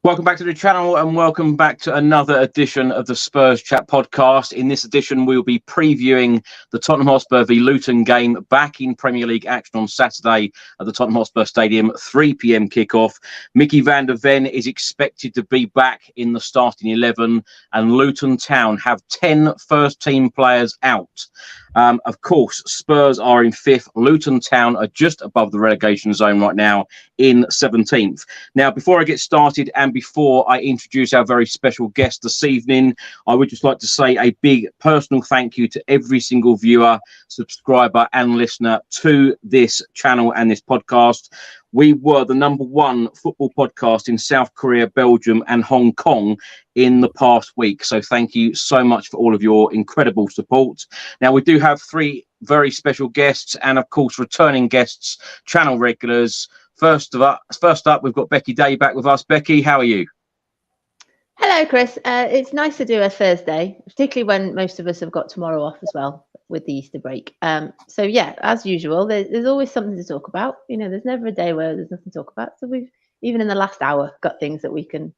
Welcome back to the channel and welcome back to another edition of the Spurs Chat Podcast. In this edition, we'll be previewing the Tottenham Hotspur v Luton game back in Premier League action on Saturday at the Tottenham Hotspur Stadium, 3 p.m. kickoff. Mickey van der Ven is expected to be back in the starting 11 and Luton Town have 10 first-team players out. Of course, Spurs are in 5th. Luton Town are just above the relegation zone right now in 17th. Now, before I get started and before I introduce our very special guest this evening, I would just like to say a big personal thank you to every single viewer, subscriber and listener to this channel and this podcast. We were the #1 football podcast in South Korea, Belgium and Hong Kong in the past week. So thank you so much for all of your incredible support. Now, we do have 3 very special guests and, of course, returning guests, channel regulars. First up, we've got Becky Day back with us. Becky, how are you? Hello, Chris. It's nice to do a Thursday, particularly when most of us have got tomorrow off as well with the Easter break. So yeah, as usual, there's always something to talk about. You know, there's never a day where there's nothing to talk about. So we've, even in the last hour, got things that we can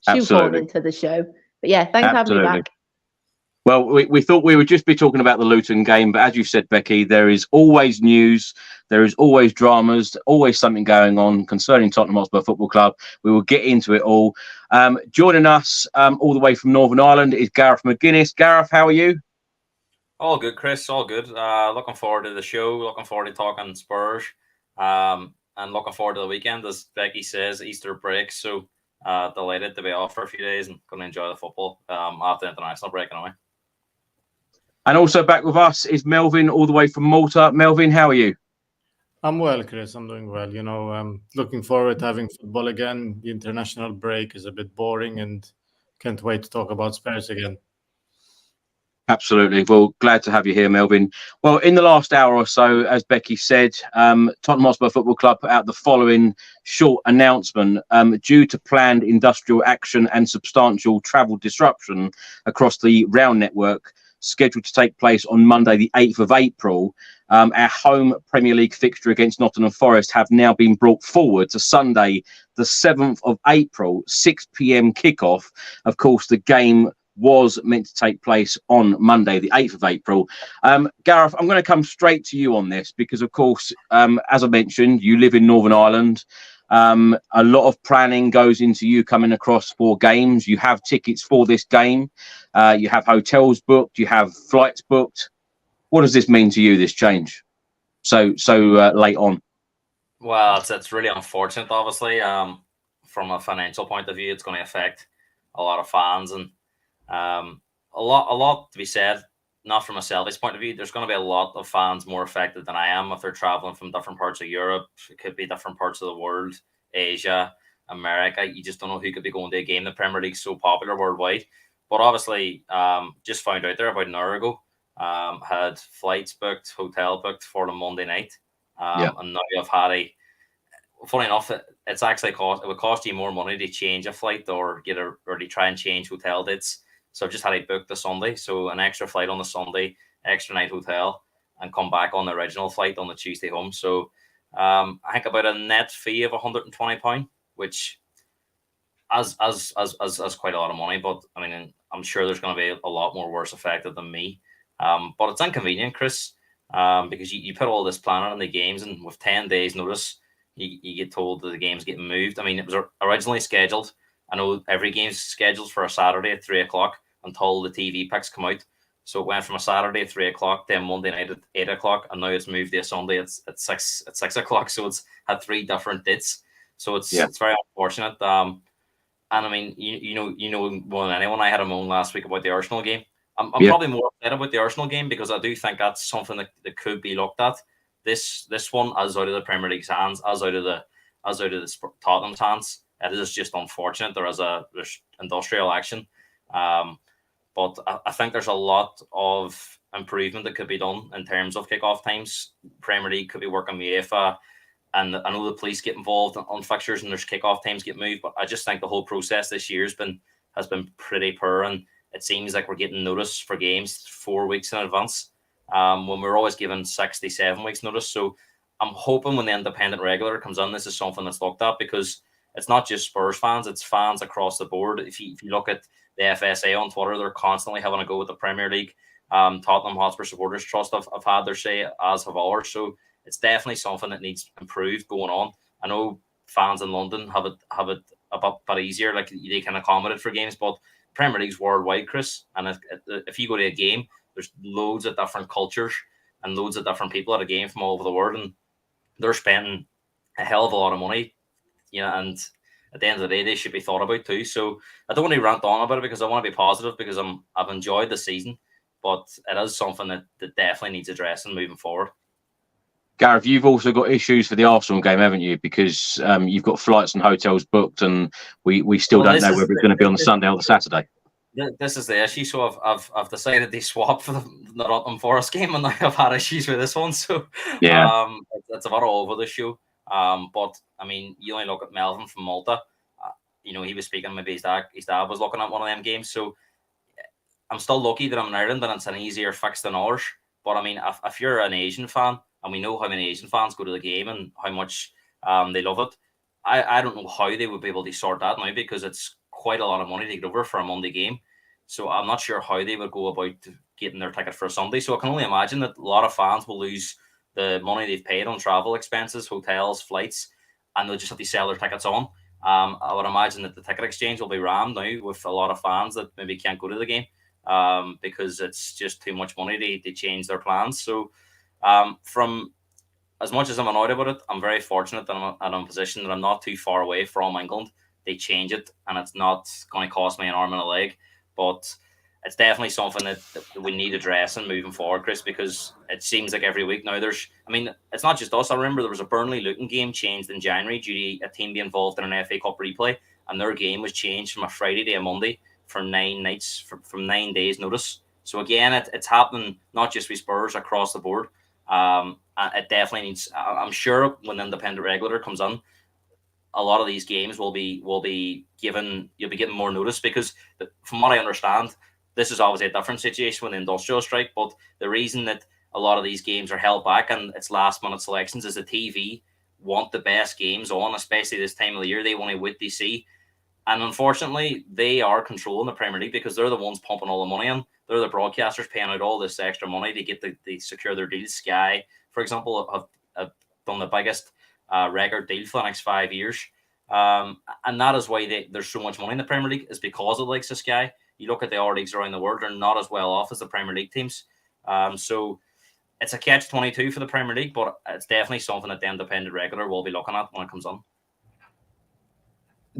shoehorn into the show. But yeah, thanks for having me back. Well, we thought we would just be talking about the Luton game, but as you said, Becky, there is always news, there is always dramas, always something going on concerning Tottenham Hotspur Football Club. We will get into it all. Joining us all the way from Northern Ireland is Gareth McGuinness. Gareth, how are you? All good, Chris. All good. Looking forward to the show. Looking forward to talking Spurs. And looking forward to the weekend, as Becky says, Easter break. So delighted to be off for a few days and going to enjoy the football after the international break anyway. And also back with us is Melvin, all the way from Malta. Melvin, how are you? I'm well, Chris. I'm doing well. You know, I'm looking forward to having football again. The international break is a bit boring and can't wait to talk about Spurs again. Absolutely. Well, glad to have you here, Melvin. Well, in the last hour or so, as Becky said, Tottenham Hotspur Football Club put out the following short announcement. Due to planned industrial action and substantial travel disruption across the rail network, scheduled to take place on Monday, the 8th of April, our home Premier League fixture against Nottingham Forest have now been brought forward to Sunday, the 7th of April, 6 p.m. kickoff. Of course, the game was meant to take place on Monday, the 8th of April. Gareth, I'm going to come straight to you on this because, of course, as I mentioned, you live in Northern Ireland. A lot of planning goes into you coming across for games. You have tickets for this game. You have hotels booked. You have flights booked. What does this mean to you, this change? So late on. Well, it's really unfortunate, obviously. From a financial point of view, it's going to affect a lot of fans and a lot to be said. Not from a selfish point of view, there's going to be a lot of fans more affected than I am if they're traveling from different parts of Europe. It could be different parts of the world, Asia, America. You just don't know who could be going to a game. The Premier League's so popular worldwide. But obviously, just found out there about an hour ago, had flights booked, hotel booked for the Monday night. And now I've had funny enough, it's actually it would cost you more money to change a flight or to try and change hotel dates. So I've just had it booked the Sunday. So an extra flight on the Sunday, extra night hotel, and come back on the original flight on the Tuesday home. So I think about a net fee of £120, which as quite a lot of money. But I mean, I'm sure there's going to be a lot more worse affected than me. But it's inconvenient, Chris, because you put all this planning on the games, and with 10 days notice, you get told that the game's getting moved. I mean, it was originally scheduled. I know every game's scheduled for a Saturday at 3 o'clock until the TV picks come out. So it went from a Saturday at 3 o'clock, then Monday night at 8 o'clock, and now it's moved to a Sunday at 6 o'clock. So it's had 3 different dates. So it's very unfortunate. And I mean, you know more than anyone, I had a moan last week about the Arsenal game. I'm probably more upset about the Arsenal game because I do think that's something that could be looked at. This one is out of the Premier League's hands, as out of the Tottenham's hands. It is just unfortunate. There's industrial action. But I think there's a lot of improvement that could be done in terms of kickoff times. Premier League could be working with UEFA, and I know the police get involved on fixtures and there's kickoff times get moved. But I just think the whole process this year has been pretty poor, and it seems like we're getting notice for games 4 weeks in advance when we're always given 67 weeks notice. So I'm hoping when the independent regulator comes in, this is something that's looked at, because it's not just Spurs fans, it's fans across the board. If you look at the FSA on Twitter, they're constantly having a go with the Premier League. Tottenham Hotspur Supporters Trust have had their say, as have ours. So it's definitely something that needs improved going on. I know fans in London have it a bit easier, like they can accommodate for games, but Premier League's worldwide, Chris. And if you go to a game, there's loads of different cultures and loads of different people at a game from all over the world, and they're spending a hell of a lot of money, and at the end of the day, they should be thought about too. So I don't want to rant on about it because I want to be positive, because I've enjoyed the season, but it is something that definitely needs addressing moving forward. Gareth, you've also got issues for the Arsenal game, haven't you? Because you've got flights and hotels booked, and we still don't know whether it's going to be on the Sunday or the Saturday. This is the issue. So I've decided to swap for the Nottingham Forest game, and I've had issues with this one. So yeah, it's about all over the show. But I mean, you only look at Melvin from Malta. He was speaking. Maybe his dad was looking at one of them games. So I'm still lucky that I'm in Ireland and it's an easier fix than ours. But I mean, if you're an Asian fan, and we know how many Asian fans go to the game and how much they love it, I don't know how they would be able to sort that now, because it's quite a lot of money to get over for a Monday game. So I'm not sure how they would go about getting their ticket for a Sunday. So I can only imagine that a lot of fans will lose the money they've paid on travel expenses, hotels, flights, and they'll just have to sell their tickets on. I would imagine that the ticket exchange will be rammed now with a lot of fans that maybe can't go to the game because it's just too much money to change their plans. So from as much as I'm annoyed about it, I'm very fortunate that I'm in a position that I'm not too far away from England. They change it, and it's not going to cost me an arm and a leg. But it's definitely something that we need addressing moving forward, Chris, because it seems like every week now it's not just us. I remember there was a Burnley-Luton game changed in January due to a team being involved in an FA Cup replay, and their game was changed from a Friday to a Monday for 9 nights, from 9 days' notice. So again, it's happening not just with Spurs, across the board. It definitely needs. I'm sure when the independent regulator comes on, a lot of these games will be given. You'll be getting more notice, because from what I understand, this is obviously a different situation with the industrial strike. But the reason that a lot of these games are held back and it's last minute selections is the TV want the best games on, especially this time of the year. They want to wait to see. And unfortunately, they are controlling the Premier League because they're the ones pumping all the money in. They're the broadcasters paying out all this extra money to get they secure their deals. Sky, for example, have done the biggest record deal for the next 5 years. And that is why there's so much money in the Premier League, is because of the likes of Sky. You look at the other leagues around the world, they're not as well off as the Premier League teams. So it's a catch-22 for the Premier League, but it's definitely something that the independent regulator will be looking at when it comes on.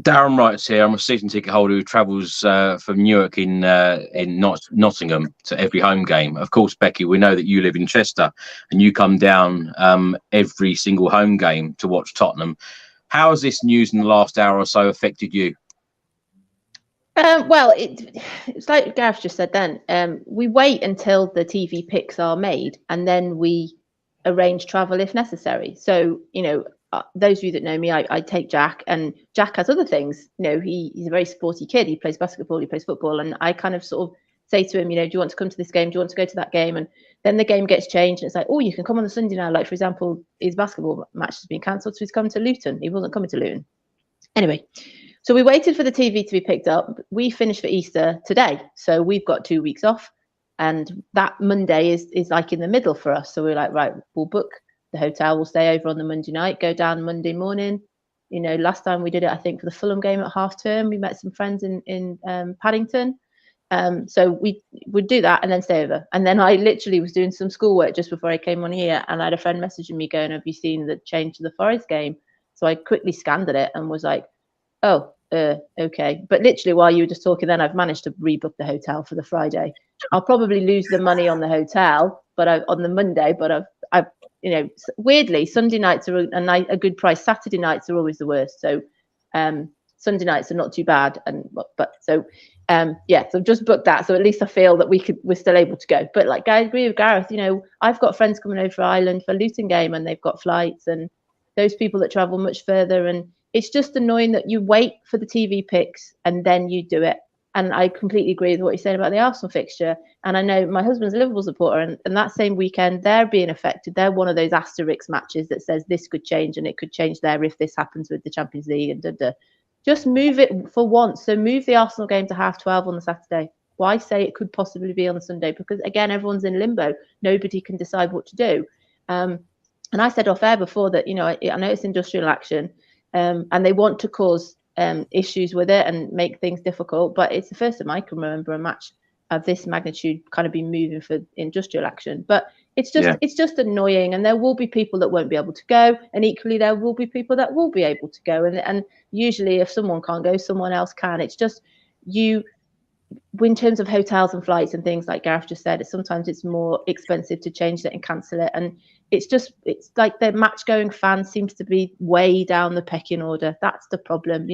Darren writes here, I'm a season ticket holder who travels from Newark in Nottingham to every home game. Of course, Becky, we know that you live in Chester and you come down every single home game to watch Tottenham. How has this news in the last hour or so affected you? Well, it's like Gareth just said then. We wait until the TV picks are made and then we arrange travel if necessary. So, those of you that know me, I take Jack, and Jack has other things. He's a very sporty kid. He plays basketball, he plays football, and I kind of sort of say to him, do you want to come to this game? Do you want to go to that game? And then the game gets changed, and it's like, oh, you can come on the Sunday now. Like, for example, his basketball match has been cancelled, so he's come to Luton. He wasn't coming to Luton. Anyway, so we waited for the TV to be picked up. We finished for Easter today, so we've got 2 weeks off, and that Monday is like in the middle for us. So we're like, right, we'll book the hotel, we'll stay over on the Monday night, go down Monday morning. Last time we did it, I think, for the Fulham game at half term, we met some friends in Paddington. So we would do that and then stay over. And then I literally was doing some schoolwork just before I came on here, and I had a friend messaging me going, have you seen the change to the Forest game? So I quickly scanned at it and was like, oh, okay. But literally while you were just talking then, I've managed to rebook the hotel for the Friday. I'll probably lose the money on the hotel, but on the Monday, but I've weirdly, Sunday nights are a good price. Saturday nights are always the worst. So Sunday nights are not too bad. So I've just booked that. So at least I feel that we're still able to go. But like, I agree with Gareth, I've got friends coming over for Ireland for Luton game, and they've got flights, and those people that travel much further. And it's just annoying that you wait for the TV picks and then you do it. And I completely agree with what you said about the Arsenal fixture. And I know my husband's a Liverpool supporter, and that same weekend they're being affected. They're one of those asterisk matches that says this could change, and it could change there if this happens with the Champions League and Just move it for once. So move the Arsenal game to 12:30 on the Saturday. Why say it could possibly be on the Sunday? Because again, everyone's in limbo. Nobody can decide what to do. And I said off air before that, I know it's industrial action, and they want to cause issues with it and make things difficult. But it's the first time I can remember a match of this magnitude kind of be moving for industrial action. But it's just annoying, and there will be people that won't be able to go, and equally there will be people that will be able to go. And usually, if someone can't go, someone else can. It's just in terms of hotels and flights and things, like Gareth just said, sometimes it's more expensive to change it and cancel it. And it's like the match going fan seems to be way down the pecking order. That's the problem.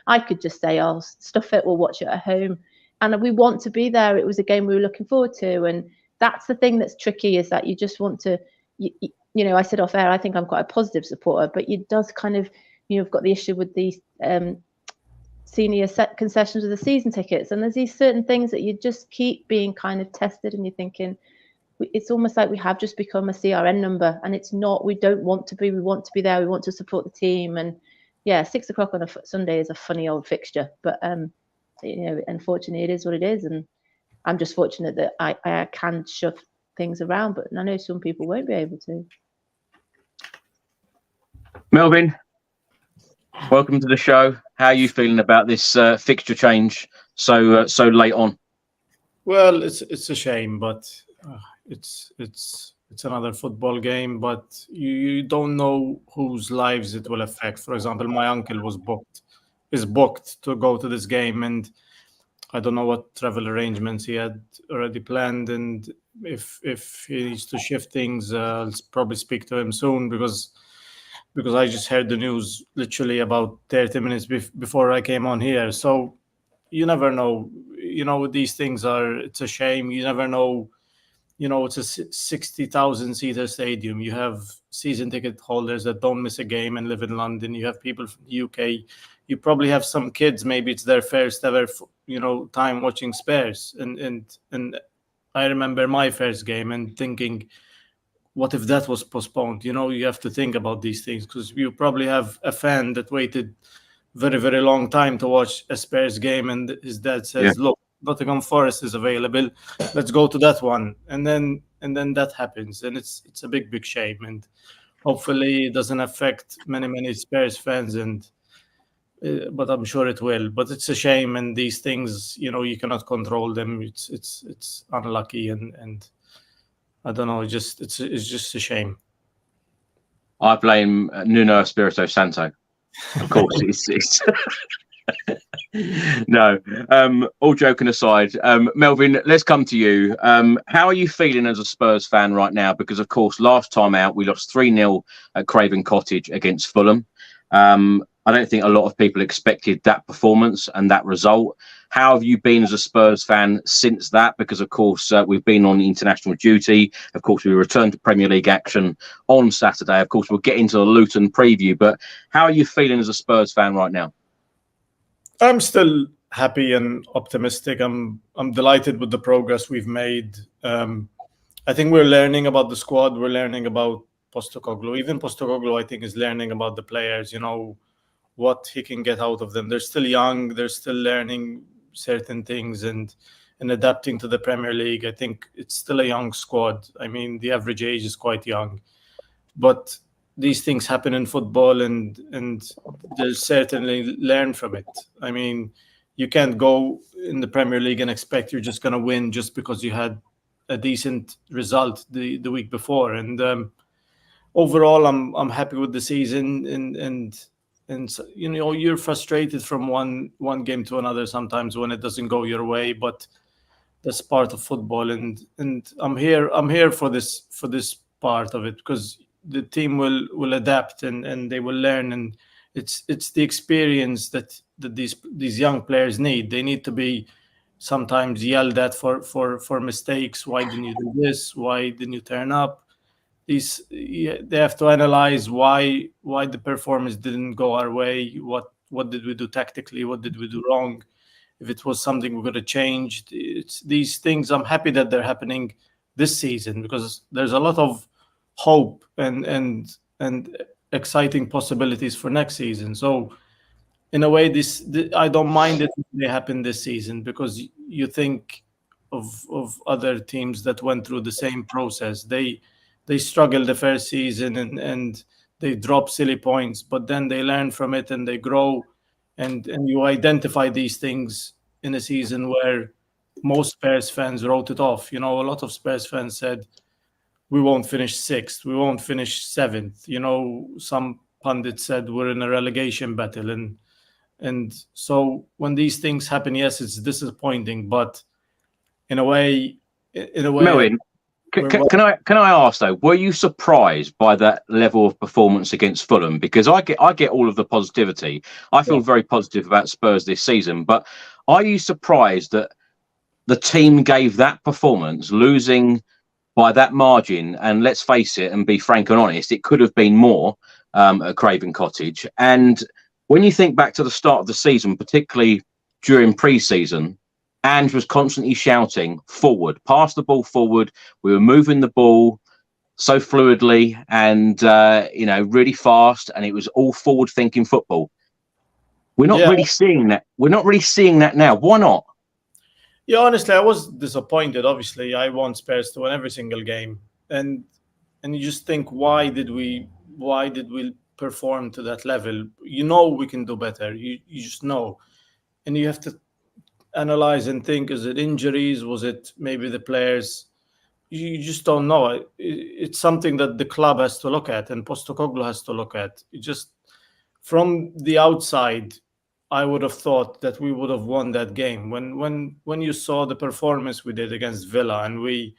I could just say, oh, stuff it, we'll watch it at home. And we want to be there. It was a game we were looking forward to. And that's the thing that's tricky, is that you just want to, I said off air, I think I'm quite a positive supporter, but it does kind of, you've got the issue with these senior set concessions with the season tickets. And there's these certain things that you just keep being kind of tested, and you're thinking, it's almost like we have just become a CRN number, and it's not. We don't want to be. We want to be there. We want to support the team. And yeah, 6 o'clock on a Sunday is a funny old fixture, but unfortunately, it is what it is. And I'm just fortunate that I can shove things around, but I know some people won't be able to. Melvin, welcome to the show. How are you feeling about this fixture change so late on? Well, it's a shame, but it's another football game. But you don't know whose lives it will affect. For example, my uncle is booked to go to this game, and I don't know what travel arrangements he had already planned. And if he needs to shift things, I'll probably speak to him soon, because I just heard the news literally about 30 minutes before I came on here. So you never know. These things it's a shame. You never know. It's a 60,000 seater stadium. You have season ticket holders that don't miss a game and live in London. You have people from the UK. You probably have some kids, maybe it's their first ever, time watching Spurs. And I remember my first game and thinking, what if that was postponed? You have to think about these things, because you probably have a fan that waited very, very long time to watch a Spurs game, and his dad says, look, Nottingham Forest is available. Let's go to that one. And then that happens. And it's a big, big shame. And hopefully it doesn't affect many, many Spurs fans. But I'm sure it will. But it's a shame. And these things, you cannot control them. It's unlucky. And I don't know. It's just a shame. I blame Nuno Espirito Santo. Of course, it's no. All joking aside, Melvin, let's come to you. How are you feeling as a Spurs fan right now? Because of course, last time out we lost 3-0 at Craven Cottage against Fulham. I don't think a lot of people expected that performance and that result. How have you been as a Spurs fan since that? Because of course we've been on international duty. Of course we return to Premier League action on Saturday. Of course we'll get into the Luton preview. But how are you feeling as a Spurs fan right now? I'm still happy and optimistic. I'm delighted with the progress we've made. I think we're learning about the squad. We're learning about Postecoglou. Even Postecoglou, I think, is learning about the players, what he can get out of them. They're still young. They're still learning certain things and adapting to the Premier League. I think it's still a young squad. I mean, the average age is quite young. But these things happen in football, and they'll certainly learn from it. I mean, you can't go in the Premier League and expect you're just going to win just because you had a decent result the week before. And overall, I'm happy with the season. And you're frustrated from one game to another sometimes when it doesn't go your way, but that's part of football. And I'm here for this part of it, because the team will adapt and they will learn, and it's the experience that these young players need. They need to be sometimes yelled at for mistakes. Why didn't you do this? Why didn't you turn up? They have to analyze why the performance didn't go our way. What did we do tactically? What did we do wrong? if it was something we could have changed. It's these things. I'm happy that they're happening this season because there's a lot of hope and exciting possibilities for next season. So in a way, I don't mind it if they happen this season, because you think of other teams that went through the same process. They struggled the first season and they drop silly points, but then they learn from it and they grow, and you identify these things in a season where most Spurs fans wrote it off. A lot of Spurs fans said, we won't finish 6th, we won't finish 7th. Some pundits said we're in a relegation battle, and so when these things happen, yes, it's disappointing, but in a way, Melvin, can I ask though, were you surprised by that level of performance against Fulham? Because I get all of the positivity. I feel very positive about Spurs this season, but are you surprised that the team gave that performance, losing by that margin? And let's face it and be frank and honest, it could have been more at Craven Cottage. And when you think back to the start of the season, particularly during pre-season, Ange was constantly shouting forward, pass the ball forward. We were moving the ball so fluidly and really fast, and it was all forward-thinking football. We're not really seeing that. We're not really seeing that now. Why not? Yeah, honestly, I was disappointed. Obviously, I want Spurs to win every single game, and you just think, why did we perform to that level? We can do better. You just know, and you have to analyze and think: is it injuries? Was it maybe the players? You just don't know. It's something that the club has to look at and Postecoglou has to look at. It just, from the outside, I would have thought that we would have won that game. When you saw the performance we did against Villa, and we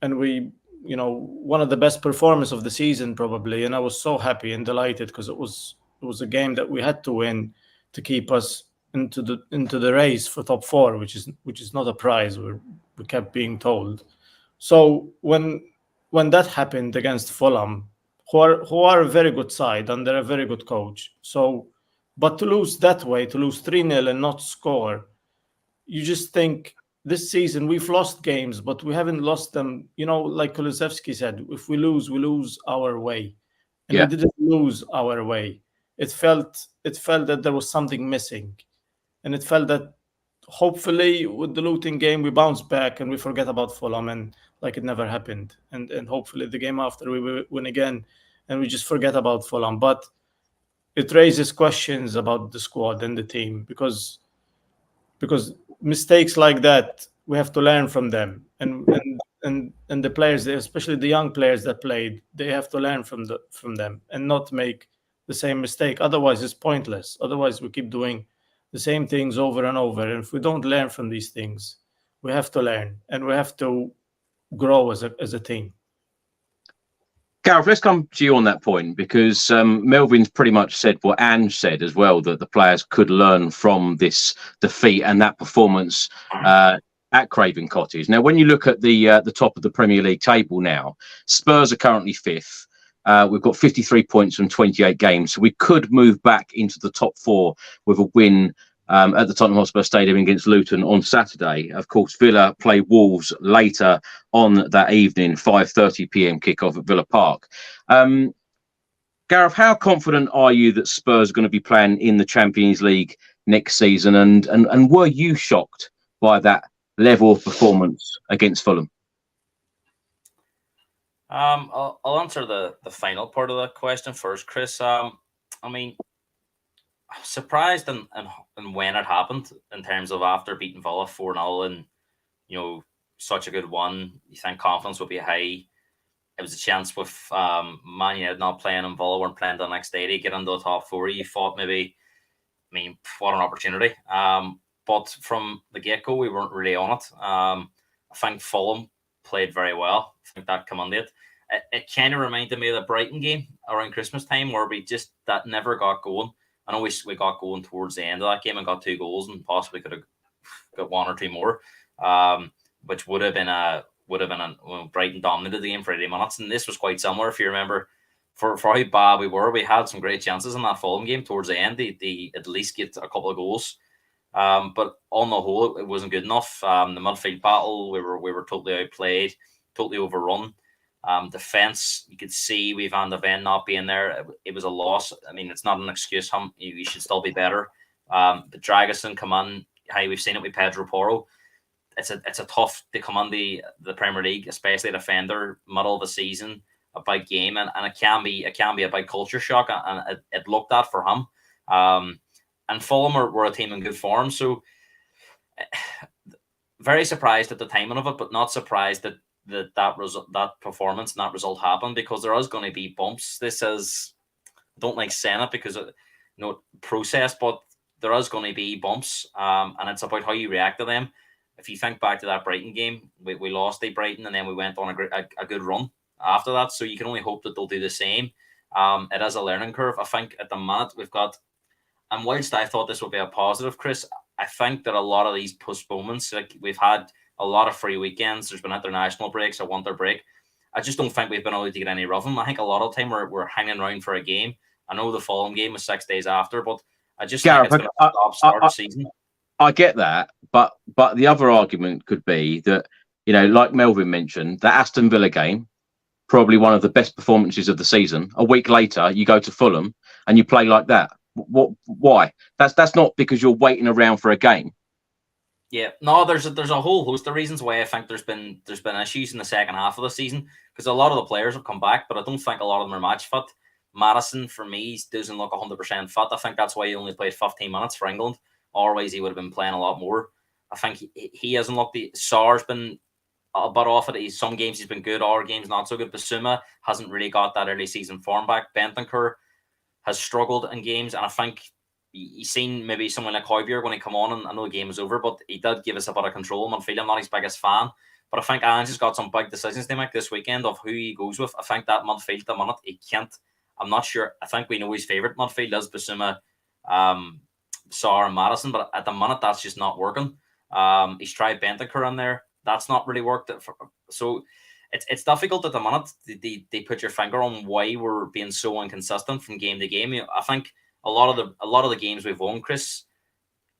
one of the best performances of the season probably, and I was so happy and delighted because it was a game that we had to win to keep us into the race for top 4, which is not a prize, we kept being told. So when that happened against Fulham, who are a very good side and they're a very good coach, but to lose that way, to lose 3-0 and not score, you just think, this season we've lost games, but we haven't lost them. Like Kulusevski said, if we lose our way, and we didn't lose our way. It felt that there was something missing, and it felt that hopefully with the Luton game we bounce back and we forget about Fulham and like it never happened, and hopefully the game after we win again and we just forget about Fulham. But it raises questions about the squad and the team, because mistakes like that, we have to learn from them, and the players, especially the young players that played, they have to learn from them and not make the same mistake. Otherwise it's pointless. Otherwise we keep doing the same things over and over, and if we don't learn from these things, we have to learn and we have to grow as a team. Gareth, let's come to you on that point, because Melvin's pretty much said what Ange said as well, that the players could learn from this defeat and that performance at Craven Cottage. Now, when you look at the top of the Premier League table now, Spurs are currently 5th. We've got 53 points from 28 games, so we could move back into the top 4 with a win at the Tottenham Hotspur Stadium against Luton on Saturday. Of course, Villa play Wolves later on that evening, 5:30 p.m. kickoff at Villa Park. Gareth, how confident are you that Spurs are going to be playing in the Champions League next season? And were you shocked by that level of performance against Fulham? I'll answer the final part of that question first, Chris. I mean, I'm surprised in when it happened, in terms of after beating Villa 4-0 and such a good one. You think confidence would be high. It was a chance with Man United not playing and Villa weren't playing the next day to get into the top 4. You thought maybe, what an opportunity. But from the get-go, we weren't really on it. I think Fulham played very well. I think that commanded it. It kind of reminded me of the Brighton game around Christmas time, where that never got going. I know we got going towards the end of that game and got 2 goals and possibly could have got 1 or 2 more, which would have been Brighton dominated the game for 80 minutes. And this was quite similar, if you remember, for how bad we were. We had some great chances in that Fulham game towards the end. They at least get a couple of goals. But on the whole, it wasn't good enough. The midfield battle, we were totally outplayed, totally overrun. Defense, you could see with Van de Ven not being there, it was a loss. I mean, it's not an excuse. You should still be better. But Drăgușin come on. Hey, we've seen it with Pedro Porro. It's a tough to come on the Premier League, especially a defender, middle of the season, a big game, and it can be a big culture shock, and it looked that for him. And Fulham were a team in good form, so very surprised at the timing of it, but not surprised that performance and that result happened, because there is going to be bumps. This is, I don't like saying it because process, but there is going to be bumps, and it's about how you react to them. If you think back to that Brighton game, we lost to Brighton, and then we went on a good run after that. So you can only hope that they'll do the same. It is a learning curve. I think at the minute we've got, and whilst I thought this would be a positive, Chris, I think that a lot of these postponements, like we've had a lot of free weekends, there's been international breaks, a winter break. I just don't think we've been able to get any rhythm. I think a lot of the time we're hanging around for a game. I know the Fulham game was 6 days after, but I just think it's going to start the season. I get that, but the other argument could be that, like Melvin mentioned, the Aston Villa game, probably one of the best performances of the season. A week later, you go to Fulham and you play like that. Why? That's not because you're waiting around for a game. Yeah, no, there's a whole host of reasons why I think there's been issues in the second half of the season, because a lot of the players have come back, but I don't think a lot of them are match fit. Madison, for me, doesn't look 100% fit. I think that's why he only played 15 minutes for England. Otherwise, he would have been playing a lot more. I think he hasn't looked. Sarr's been a bit off it. Some games he's been good, other games not so good. Basuma hasn't really got that early season form back. Bentancur has struggled in games, and I think he's seen maybe someone like Højbjerg when he come on, and I know the game was over, but he did give us a bit of control. I'm feeling not his biggest fan, but I think Ange has got some big decisions to make this weekend of who he goes with. I think that midfield at the minute, he can't. I'm not sure. I think we know his favourite midfield is Basuma, Sarr and Madison, but at the minute that's just not working. He's tried Bentancur in there. That's not really worked. So it's difficult at the minute. They put your finger on why we're being so inconsistent from game to game. I think a lot of the games we've won, Chris,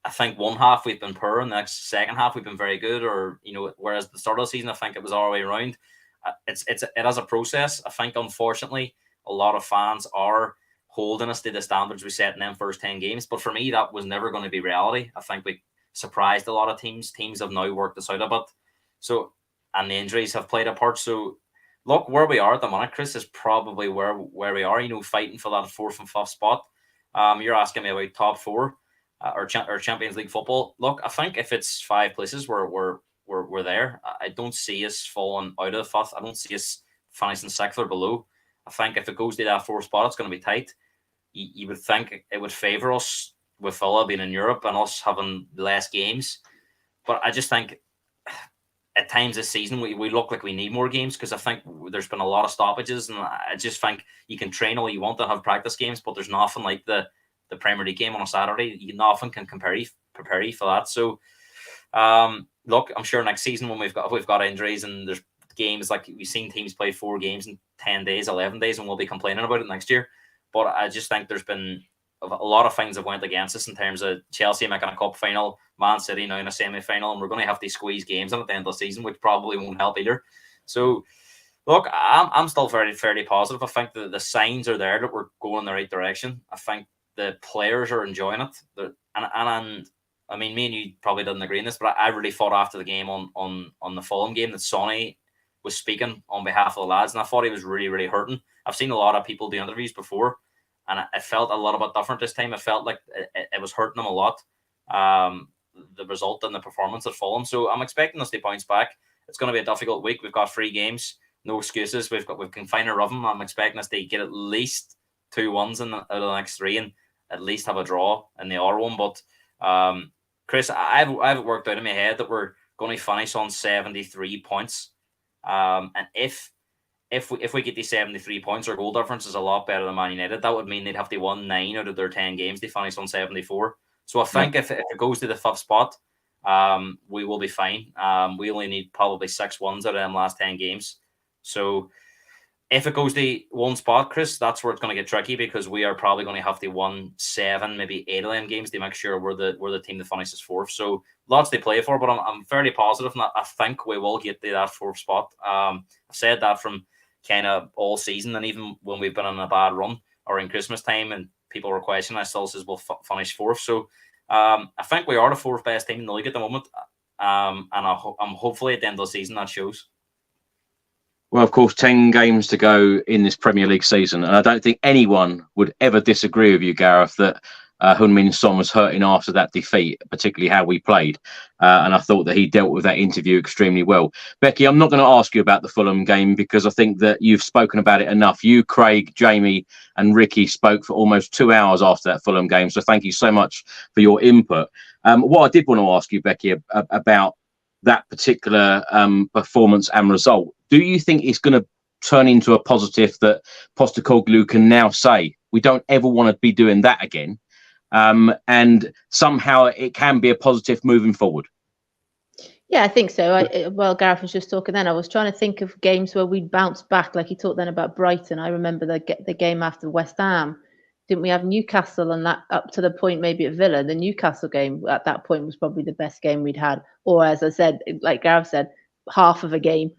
I think one half we've been poor, and the next second half we've been very good. Or whereas the start of the season, I think it was all the way around. It is a process. I think unfortunately a lot of fans are holding us to the standards we set in them first 10 games. But for me, that was never going to be reality. I think we surprised a lot of teams. Teams have now worked this out a bit. So, and the injuries have played a part. So, look, where we are at the minute, Chris, is probably where we are, fighting for that 4th and 5th spot. You're asking me about top 4 or Champions League football. Look, I think if it's 5 places, we're there. I don't see us falling out of 5th. I don't see us finishing 6th or below. I think if it goes to that 4th spot, it's going to be tight. You would think it would favour us with Villa being in Europe and us having less games. But I just think at times this season we look like we need more games, because I think there's been a lot of stoppages, and I just think you can train all you want to have practice games, but there's nothing like the Premier League game on a Saturday. Nothing can prepare you for that. So look, I'm sure next season when we've got injuries and there's games, like we've seen teams play 4 games in 10 days, 11 days, and we'll be complaining about it next year. But I just think there's been a lot of things that went against us in terms of Chelsea making a cup final, Man City now in a semi-final, and we're going to have to squeeze games in at the end of the season, which probably won't help either. So, look, I'm still fairly positive. I think the signs are there that we're going in the right direction. I think the players are enjoying it. And I mean, me and you probably didn't agree on this, but I really thought after the game on the Fulham game that Sonny was speaking on behalf of the lads, and I thought he was really, really hurting. I've seen a lot of people do interviews before, and it felt a lot bit different this time. It felt like it was hurting him a lot, the result and the performance at Fulham. So I'm expecting us to bounce back. It's going to be a difficult week. We've got 3 games, no excuses. We can find a rhythm. I'm expecting us to get at least 2 wins out of the next 3, and at least have a draw in the other one. But Chris, I've it worked out in my head that we're going to finish on 73 points. And if we get these 73 points, our goal difference is a lot better than Man United. That would mean they'd have to win 9 out of their 10 games to finish on 74. So I think if it goes to the 5th spot, we will be fine. We only need probably 6 wins out of them last 10 games. So if it goes to one spot, Chris, that's where it's going to get tricky, because we are probably going to have to win 7, maybe 8 of them games to make sure we're the team that finishes 4th. So lots to play for, but I'm fairly positive, and I think we will get to that 4th spot. I've said that from kind of all season, and even when we've been on a bad run or in Christmas time and people were questioning, I still says we'll finish 4th. So I think we are the 4th best team in the league at the moment, and I'm hopefully at the end of the season that shows. Well, of course, 10 games to go in this Premier League season. And I don't think anyone would ever disagree with you, Gareth, that Heung-min Son was hurting after that defeat, particularly how we played. And I thought that he dealt with that interview extremely well. Becky, I'm not going to ask you about the Fulham game, because I think that you've spoken about it enough. You, Craig, Jamie and Ricky spoke for almost 2 hours after that Fulham game. So thank you so much for your input. What I did want to ask you, Becky, about that particular performance and result, do you think it's going to turn into a positive that Postecoglou can now say, we don't ever want to be doing that again, and somehow it can be a positive moving forward? Yeah, I think so. Well, Gareth was just talking then. I was trying to think of games where we'd bounce back, like he talked then about Brighton. I remember the game after West Ham. Didn't we have Newcastle and that up to the point maybe at Villa? The Newcastle game at that point was probably the best game we'd had. Or as I said, like Gareth said, half of a game.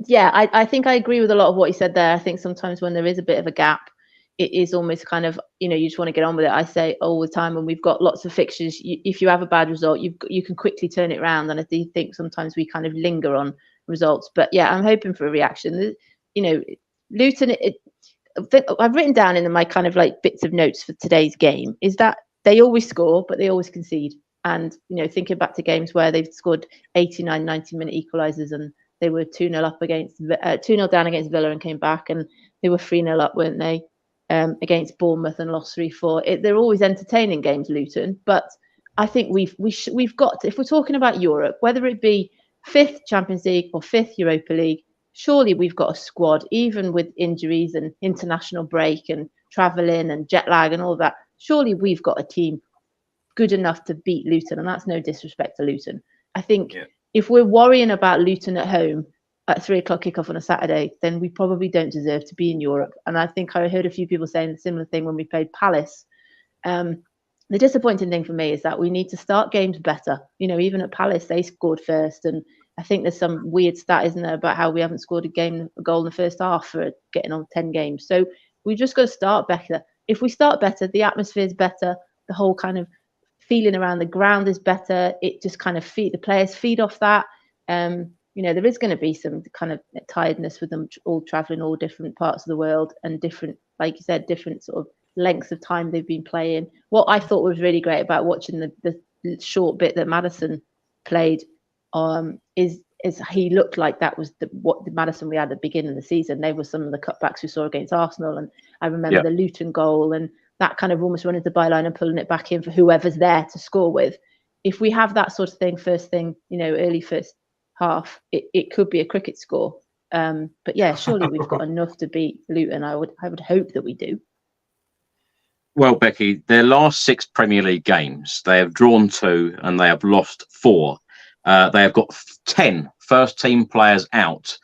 Yeah, I think I agree with a lot of what he said there. I think sometimes when there is a bit of a gap, it is almost kind of, you just want to get on with it. I say all the time when we've got lots of fixtures, if you have a bad result, you can quickly turn it around. And I do think sometimes we kind of linger on results. But yeah, I'm hoping for a reaction. Luton, I've written down in my kind of like bits of notes for today's game is that they always score, but they always concede. And, thinking back to games where they've scored 89, 90-minute equalisers, and they were 2-0 up against 2-0 down against Villa and came back, and they were 3-0 up, weren't they, against Bournemouth and lost 3-4. They're always entertaining games, Luton. But I think we've got to, if we're talking about Europe, whether it be 5th Champions League or 5th Europa League, surely we've got a squad, even with injuries and international break and travelling and jet lag and all that. Surely we've got a team good enough to beat Luton, and that's no disrespect to Luton. I think if we're worrying about Luton at home at 3:00 kickoff on a Saturday, then we probably don't deserve to be in Europe. And I think I heard a few people saying a similar thing when we played Palace. The disappointing thing for me is that we need to start games better. Even at Palace, they scored first, and I think there's some weird stat, isn't there, about how we haven't scored a goal in the first half for getting on 10 games. So we just got to start better. If we start better, the atmosphere is better. The whole kind of feeling around the ground is better. It just kind of the players feed off that. There is going to be some kind of tiredness with them all traveling all different parts of the world and different, like you said, different sort of lengths of time they've been playing. What I thought was really great about watching the short bit that Maddison played is he looked like that was the Maddison we had at the beginning of the season. They were some of the cutbacks we saw against Arsenal, and I remember the Luton goal and that kind of almost running the byline and pulling it back in for whoever's there to score with. If we have that sort of thing first thing, early first half, it could be a cricket score. But yeah, surely we've got enough to beat Luton. I would hope that we do. Well, Becky, their last 6 Premier League games, they have drawn 2 and they have lost 4. They have got 10 first-team players out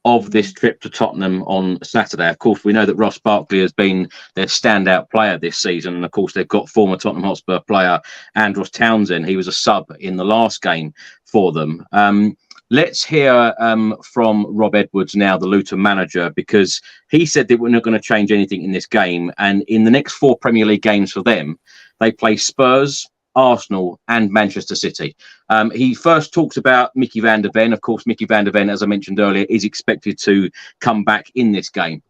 of this trip to Tottenham on Saturday. Of course, we know that Ross Barkley has been their standout player this season. And of course, they've got former Tottenham Hotspur player Andros Townsend. He was a sub in the last game for them. Let's hear from Rob Edwards now, the Luton manager, because he said that we're not going to change anything in this game. And in the next 4 Premier League games for them, they play Spurs, Arsenal and Manchester City. He first talked about Mickey van der Ven. Of course, Mickey van der Ven, as I mentioned earlier, is expected to come back in this game.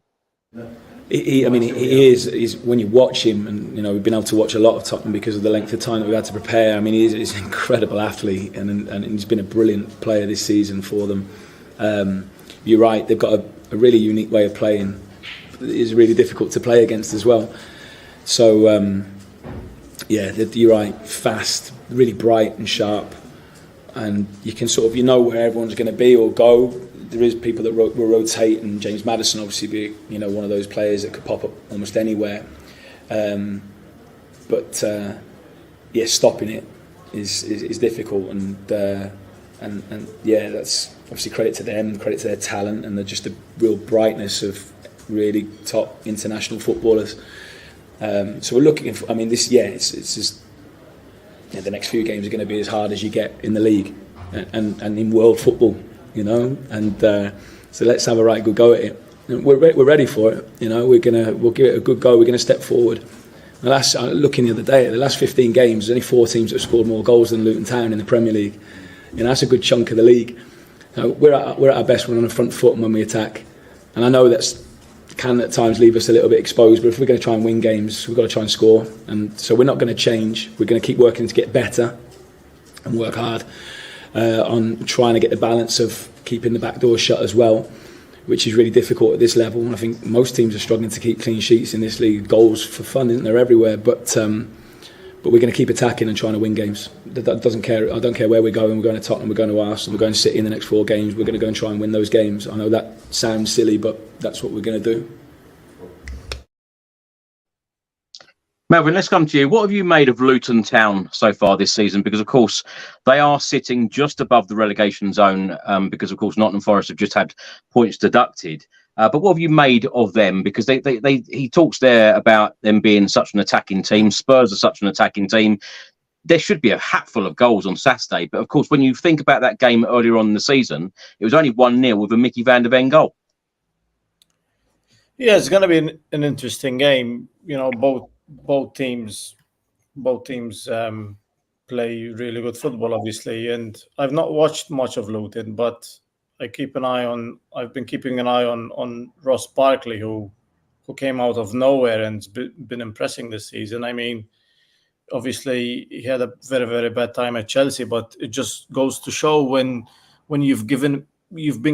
He is when you watch him, and we've been able to watch a lot of Tottenham because of the length of time that we've had to prepare. He's an incredible athlete, and he's been a brilliant player this season for them. You're right; they've got a really unique way of playing. It's really difficult to play against as well. So. You're right. Fast, really bright and sharp, and you can sort of where everyone's going to be or go. There is people that will rotate, and James Maddison obviously be one of those players that could pop up almost anywhere. Stopping it is difficult, and And yeah, that's obviously credit to them, credit to their talent, and just the real brightness of really top international footballers. So we're looking for, I mean, it's just, the next few games are going to be as hard as you get in the league and in world football, and so let's have a right good go at it. We're ready for it, we'll give it a good go. We're going to step forward. Looking the other day at the last 15 games, there's only 4 teams that have scored more goals than Luton Town in the Premier League. That's a good chunk of the league. We're at our best when we're on the front foot and when we attack. And I know that can at times leave us a little bit exposed, but if we're going to try and win games, we've got to try and score. And so we're not going to change. We're going to keep working to get better and work hard on trying to get the balance of keeping the back door shut as well, which is really difficult at this level. And I think most teams are struggling to keep clean sheets in this league. Goals for fun, isn't there, everywhere? But we're going to keep attacking and trying to win games. That doesn't care. I don't care where we're going. We're going to Tottenham, we're going to Arsenal, we're going to City in the next 4 games. We're going to go and try and win those games. I know that sounds silly, but that's what we're going to do. Melvin, let's come to you. What have you made of Luton Town so far this season? Because, of course, they are sitting just above the relegation zone because, of course, Nottingham Forest have just had points deducted. But what have you made of them? Because he talks there about them being such an attacking team. Spurs are such an attacking team. There should be a hatful of goals on Saturday. But, of course, when you think about that game earlier on in the season, it was only 1-0 with a Mickey van der Ven goal. Yeah, it's going to be an interesting game. Both teams play really good football, obviously. And I've not watched much of Luton, but I've been keeping an eye on Ross Barkley, who came out of nowhere and's been impressing this season. I mean, obviously he had a very, very bad time at Chelsea, but it just goes to show when you've been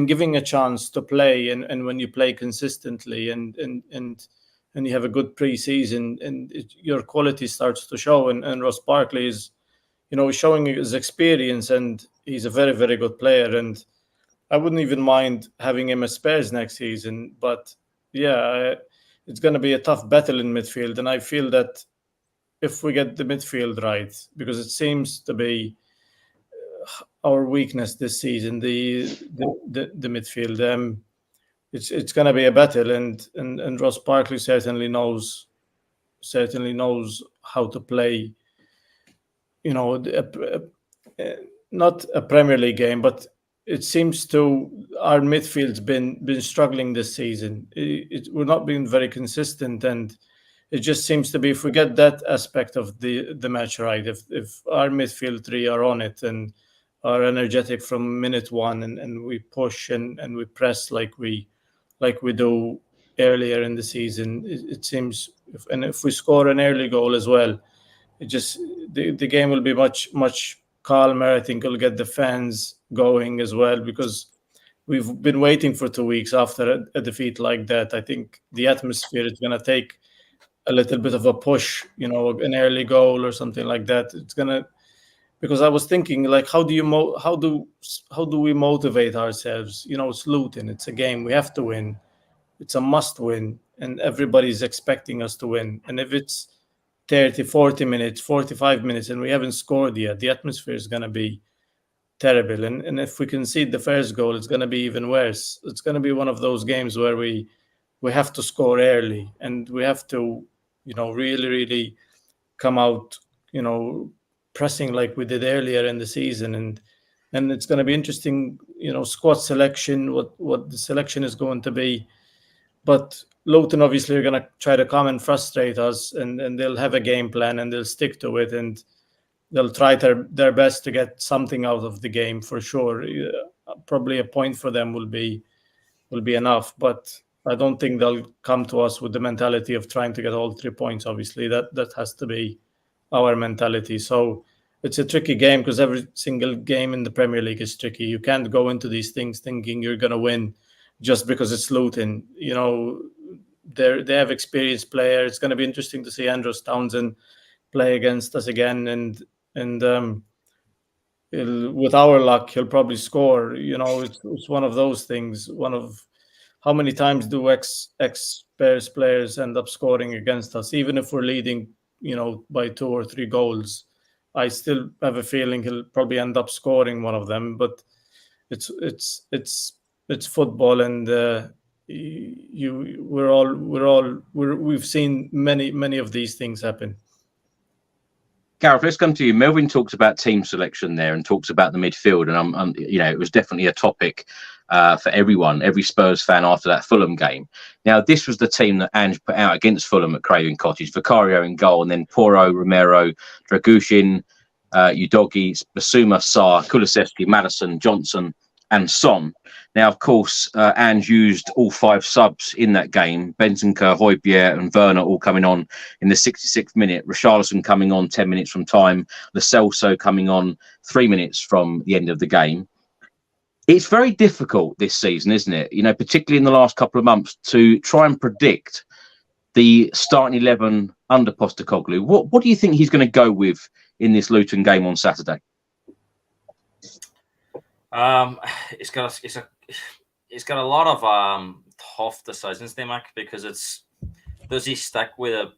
giving a chance to play and when you play consistently and you have a good pre-season and your quality starts to show. And Ross Barkley is, showing his experience, and he's a very, very good player. And I wouldn't even mind having him at Spurs next season. But yeah, it's going to be a tough battle in midfield. And I feel that if we get the midfield right, because it seems to be our weakness this season, the midfield. It's going to be a battle, and Ross Barkley certainly knows how to play. Not a Premier League game, but it seems our midfield's been struggling this season. We're not being very consistent, and it just seems to be if we get that aspect of the match right, if our midfield 3 are on it and are energetic from minute 1, and we push and we press like we do earlier in the season, it seems, if we score an early goal as well, it just the game will be much, much calmer. I think it'll get the fans going as well, because we've been waiting for 2 weeks after a defeat like that. I think the atmosphere is going to take a little bit of a push, an early goal or something like that. It's going to, because I was thinking, like, how do we motivate ourselves? It's Luton. It's a game we have to win. It's a must win, and everybody's expecting us to win. And if it's 30, 40 minutes, 45 minutes, and we haven't scored yet, the atmosphere is going to be terrible. And if we concede the first goal, it's going to be even worse. It's going to be one of those games where we have to score early, and we have to, really, really come out, pressing like we did earlier in the season. And it's going to be interesting, squad selection, what the selection is going to be. But Luton obviously are going to try to come and frustrate us, and they'll have a game plan and they'll stick to it, and they'll try their best to get something out of the game for sure. Probably a point for them will be enough, but I don't think they'll come to us with the mentality of trying to get all 3 points. Obviously, that has to be our mentality. So it's a tricky game, because every single game in the Premier League is tricky. You can't go into these things thinking you're going to win just because it's Luton. They have experienced players. It's going to be interesting to see Andros Townsend play against us again, and with our luck, he'll probably score. It's one of those things. One of how many times do ex Spurs players end up scoring against us, even if we're leading, by 2 or 3 goals. I still have a feeling he'll probably end up scoring one of them. But it's football, and we've seen many of these things happen. Gareth, let's come to you. Melvin talks about team selection there and talks about the midfield, and I'm it was definitely a topic for everyone, every Spurs fan after that Fulham game. Now, this was the team that Ange put out against Fulham at Craven Cottage. Vicario in goal, and then Porro, Romero, Drăgușin, Udogi, Basuma, Sarr, Kulusevski, Maddison, Johnson, and Son. Now, of course, Ange used all 5 subs in that game. Bentancur, Højbjerg and Werner all coming on in the 66th minute. Richarlison coming on 10 minutes from time. Lo Celso coming on 3 minutes from the end of the game. It's very difficult this season, isn't it? Particularly in the last couple of months, to try and predict the starting 11 under Postecoglou. What do you think he's going to go with in this Luton game on Saturday? It's got a lot of tough decisions to make, because does he stick with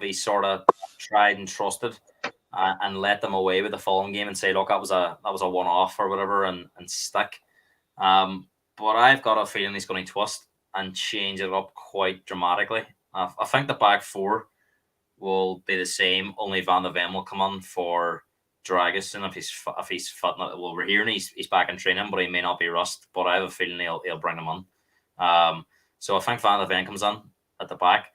his sort of tried and trusted and let them away with the Fulham game and say, look, that was a one-off or whatever, and stick. But I've got a feeling he's going to twist and change it up quite dramatically. I think the back 4 will be the same, only Van de Ven will come on for Drăgușin if he's fit. Well, we're hearing he's back in training, but he may not be rushed. But I have a feeling he'll bring him on. So I think Van de Ven comes on at the back.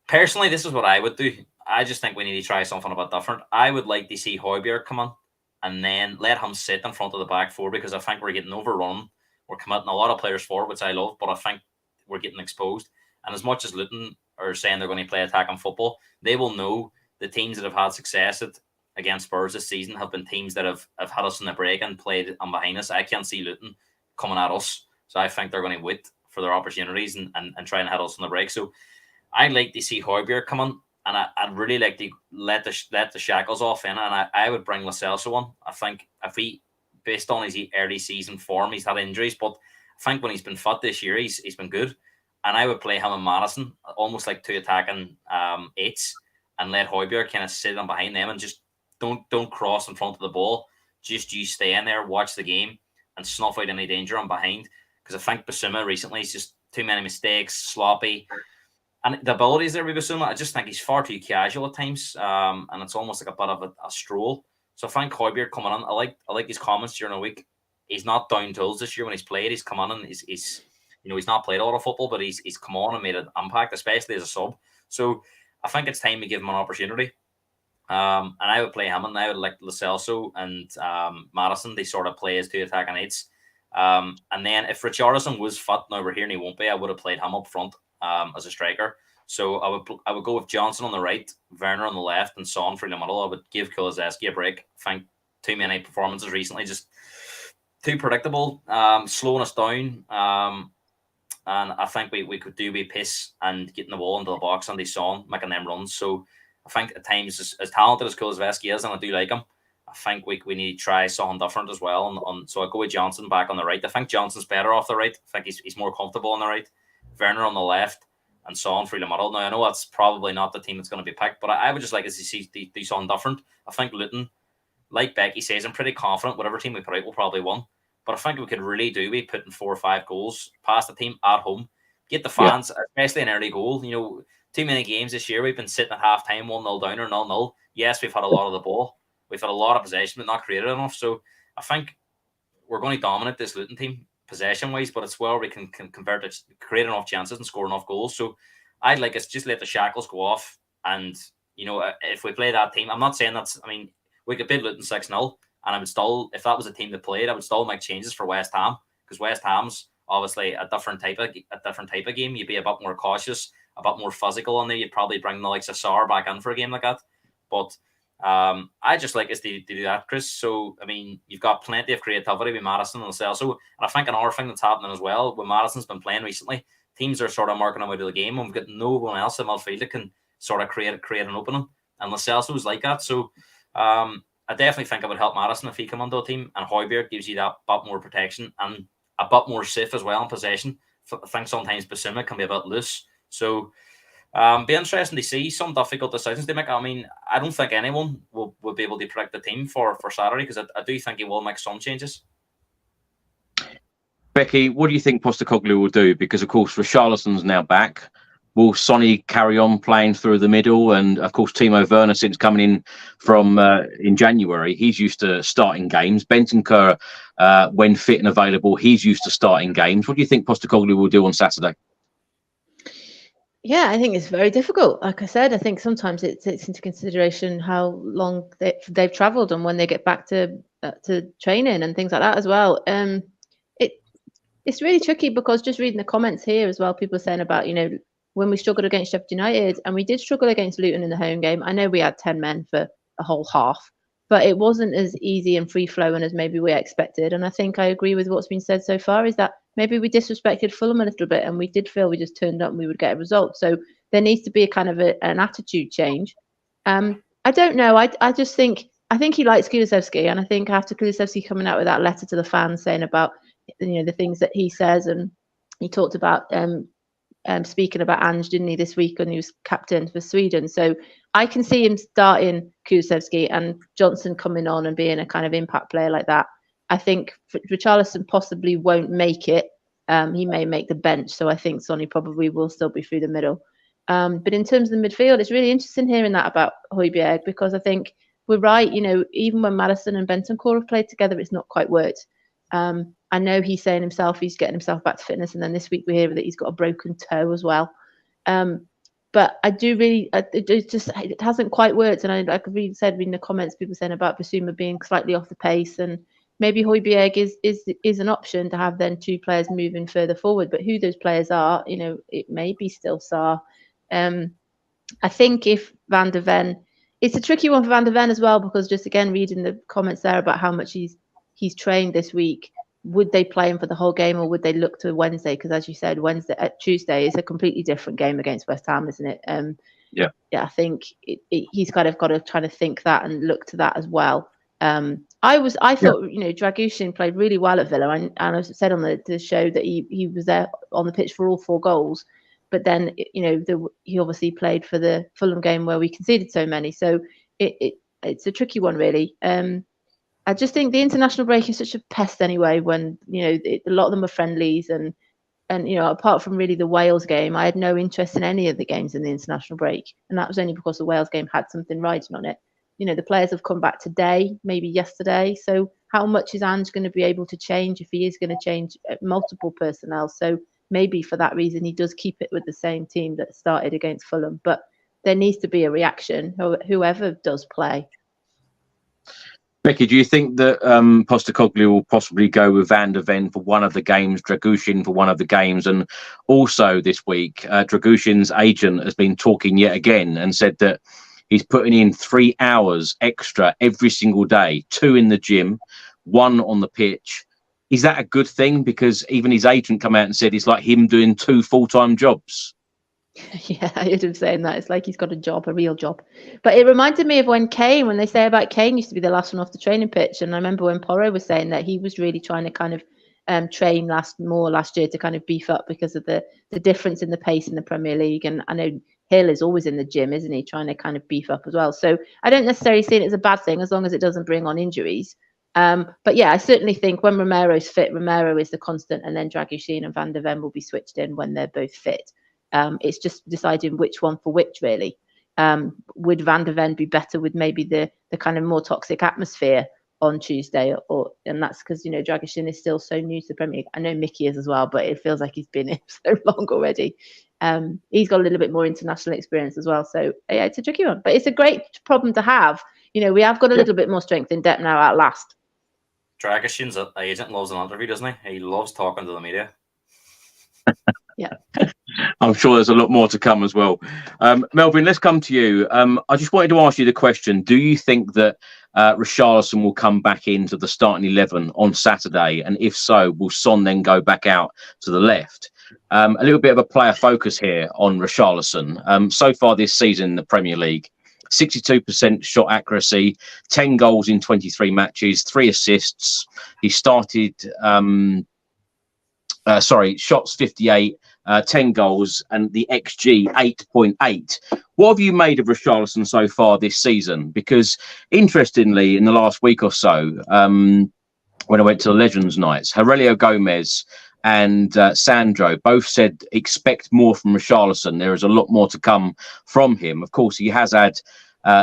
Personally, this is what I would do. I just think we need to try something a bit different. I would like to see Højbjerg come on and then let him sit in front of the back 4, because I think we're getting overrun. We're committing a lot of players forward, which I love, but I think we're getting exposed. And as much as Luton are saying they're going to play attacking football, they will know the teams that have had success against Spurs this season have been teams that have had us in the break and played on behind us. I can't see Luton coming at us. So I think they're going to wait for their opportunities and try and hit us on the break. So I'd like to see Højbjerg come on, and I'd really like to let the shackles off in, and I would bring Lo Celso on. I think if he, based on his early season form, he's had injuries, but I think when he's been fit this year, he's been good. And I would play him and Maddison, almost like 2 attacking 8s, and let Højbjerg kind of sit on behind them and just don't cross in front of the ball. Just you stay in there, watch the game, and snuff out any danger on behind. Because I think Basuma recently is just too many mistakes, sloppy. And the abilities there with Basuma, I just think he's far too casual at times. And it's almost like a bit of a stroll. So I think Højbjerg coming on, I like his comments during the week. He's not down tools this year when he's played. He's come on and he's not played a lot of football, but he's come on and made an impact, especially as a sub. So I think it's time to give him an opportunity. And I would play him, and I would like Lo Celso and Maddison. They sort of play as 2 attacking 8s. And then if Richarlison was fit, now we're hearing he won't be, I would have played him up front as a striker. So I would go with Johnson on the right, Werner on the left, and Son through the middle. I would give Kulusevski a break. I think too many performances recently, just too predictable, slowing us down. And I think we could do with pace and getting the ball into the box and Son making them runs. So I think at times, as talented as Kulusevski is, and I do like him, I think we need to try something different as well. So I go with Johnson back on the right. I think Johnson's better off the right. I think he's more comfortable on the right. Werner on the left and Son through the middle. Now, I know that's probably not the team that's going to be picked, but I would just like to see something different. I think Luton, like Becky says, I'm pretty confident whatever team we put out will probably win. But I think we could really do be putting 4 or 5 goals past the team at home. Get the fans, especially an early goal. Too many games this year. We've been sitting at half-time 1-0 down or 0-0. Yes, we've had a lot of the ball. We've had a lot of possession, but not created enough. So I think we're going to dominate this Luton team possession-wise, but it's where we can convert it, create enough chances and score enough goals. So I'd like us just let the shackles go off. And, if we play that team, I'm not saying we could beat Luton 6-0. And I would still, if that was a team that played, I would still make changes for West Ham, because West Ham's obviously a different type of game. You'd be a bit more cautious, a bit more physical on there. You'd probably bring the likes of Sarr back in for a game like that. But I just like us to do that, Chris. So you've got plenty of creativity with Maddison and Lo Celso. And I think another thing that's happening as well, when Maddison's been playing recently, teams are sort of marking him out of the game, and we've got no one else in midfield that can sort of create an opening. And Lo Celso's like that. So I definitely think it would help Maddison if he come onto a team, and Højbjerg gives you that bit more protection and a bit more safe as well in possession. I think sometimes Basuma can be a bit loose. So Be interesting to see some difficult decisions they make. I mean, I don't think anyone will be able to predict the team for Saturday, because I do think he will make some changes. Becky, what do you think Postecoglou will do? Because, of course, Richarlison's now back. Will Sonny carry on playing through the middle? And, of course, Timo Werner, since coming in from in January, he's used to starting games. Bentancur, when fit and available, he's used to starting games. What do you think Postecoglou will do on Saturday? Yeah, I think it's very difficult. Like I said, I think sometimes it takes into consideration how long they've travelled and when they get back to training and things like that as well. It's really tricky, because just reading the comments here as well, people are saying about, when we struggled against Sheffield United, and we did struggle against Luton in the home game. I know we had 10 men for a whole half, but it wasn't as easy and free-flowing as maybe we expected. And I think I agree with what's been said so far, is that maybe we disrespected Fulham a little bit, and we did feel we just turned up and we would get a result. So there needs to be a kind of an attitude change. I don't know. I just think he likes Kulusevski, and I think after Kulusevski coming out with that letter to the fans saying about the things that he says, and he talked about speaking about Ange, didn't he, this week when he was captain for Sweden. So I can see him starting Kulusevski and Johnson coming on and being a kind of impact player like that. I think Richarlison possibly won't make it. He may make the bench, so I think Sonny probably will still be through the middle. But in terms of the midfield, it's really interesting hearing that about Højbjerg, because I think we're right. Even when Maddison and Bentancur have played together, it's not quite worked. I know he's saying himself he's getting himself back to fitness, and then this week we hear that he's got a broken toe as well. But I do really, it hasn't quite worked. And I reading the comments, people saying about Basuma being slightly off the pace, and maybe Højbjerg is an option to have then two players moving further forward. But who those players are, it may be still Sarr. I think if Van der Ven, it's a tricky one for Van der Ven as well, because just again reading the comments there about how much he's trained this week. Would they play him for the whole game, or would they look to Wednesday? Because as you said, Tuesday is a completely different game against West Ham, isn't it? Yeah. I think he's kind of got to try to think that and look to that as well. I thought Drăgușin played really well at Villa, and I said on the show that he was there on the pitch for all 4 goals. But then he obviously played for the Fulham game where we conceded so many. So it's a tricky one, really. I just think the international break is such a pest anyway, when a lot of them are friendlies, and apart from really the Wales game, I had no interest in any of the games in the international break, and that was only because the Wales game had something riding on it. The players have come back today, maybe yesterday, so how much is Ange going to be able to change, if he is going to change multiple personnel? So maybe for that reason he does keep it with the same team that started against Fulham, but there needs to be a reaction, whoever does play. Becky, do you think that Postecoglou will possibly go with Van der Ven for one of the games, Drăgușin for one of the games? And also this week, Drăgușin's agent has been talking yet again and said that he's putting in 3 hours extra every single day, 2 in the gym, 1 on the pitch. Is that a good thing? Because even his agent come out and said it's like him doing 2 full-time jobs. Yeah, I heard him saying that. It's like he's got a job, a real job. But it reminded me of when they say about Kane used to be the last one off the training pitch. And I remember when Porro was saying that he was really trying to kind of train last year to kind of beef up because of the difference in the pace in the Premier League. And I know Hill is always in the gym, isn't he, trying to kind of beef up as well. So I don't necessarily see it as a bad thing as long as it doesn't bring on injuries. But yeah, I certainly think when Romero's fit, Romero is the constant, and then Drăgușin and Van der Ven will be switched in when they're both fit. It's just deciding which one for which, really. Would Van der Ven be better with maybe the kind of more toxic atmosphere on Tuesday? And that's because, Drăgușin is still so new to the Premier League. I know Mickey is as well, but it feels like he's been in so long already. He's got a little bit more international experience as well. So, yeah, it's a tricky one. But it's a great problem to have. We have got a little bit more strength in depth now at last. Drăgușin's agent loves an interview, doesn't he? He loves talking to the media. Yeah. I'm sure there's a lot more to come as well. Melvin, let's come to you. I just wanted to ask you the question. Do you think that Richarlison will come back into the starting 11 on Saturday? And if so, will Son then go back out to the left? A little bit of a player focus here on Richarlison. So far this season in the Premier League, 62% shot accuracy, 10 goals in 23 matches, 3 assists. He started... shots 58, 10 goals, and the XG 8.8. What have you made of Richarlison so far this season? Because interestingly, in the last week or so, when I went to the Legends Nights, Aurelio Gomez and Sandro both said expect more from Richarlison. There is a lot more to come from him. Of course, he has had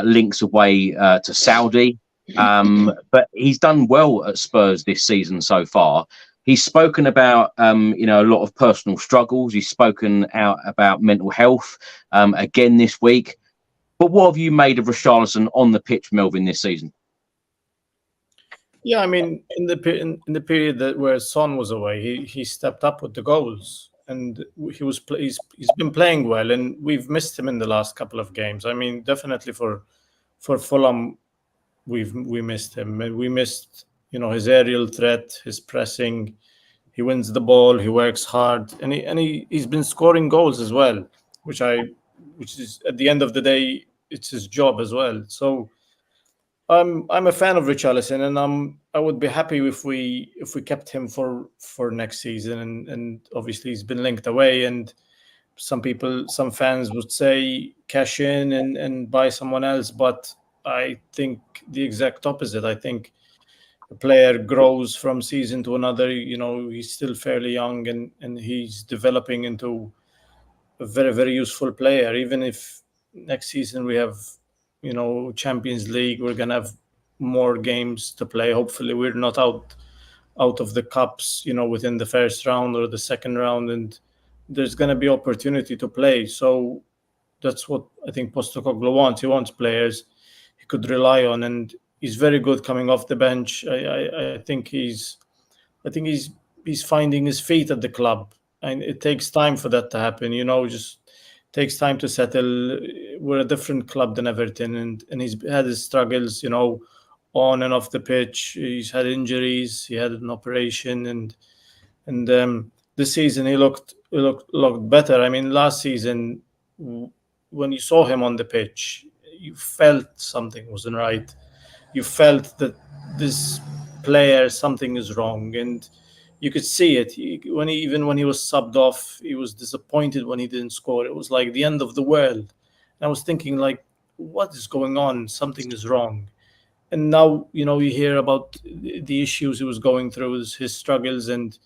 links away to Saudi, but he's done well at Spurs this season so far. He's spoken about, a lot of personal struggles. He's spoken out about mental health again this week. But what have you made of Richarlison on the pitch, Melvin, this season? Yeah, I mean, in the period where Son was away, he stepped up with the goals, and he's been playing well, and we've missed him in the last couple of games. I mean, definitely for Fulham, we missed him. We missed his aerial threat, his pressing. He wins the ball. He works hard, and he's been scoring goals as well, which is at the end of the day, it's his job as well. So. I'm a fan of Richarlison, and I would be happy if we kept him for next season. And obviously he's been linked away, and some fans would say cash in and buy someone else, but I think the exact opposite. I think a player grows from season to another. He's still fairly young, and he's developing into a very, very useful player. Even if next season we have Champions League, we're gonna have more games to play. Hopefully we're not out of the cups within the first round or the second round, and there's gonna be opportunity to play. So that's what I think Postecoglou wants. He wants players he could rely on, and he's very good coming off the bench. I think he's finding his feet at the club, and it takes time for that to happen. Just takes time to settle. We're a different club than Everton, and he's had his struggles, on and off the pitch. He's had injuries. He had an operation, and this season he looked better. I mean, last season when you saw him on the pitch, you felt something wasn't right. You felt that this player, something is wrong, and you could see it. When he was subbed off, he was disappointed when he didn't score. It was like the end of the world. And I was thinking, like, what is going on? Something is wrong. And now, you hear about the issues he was going through, his struggles, and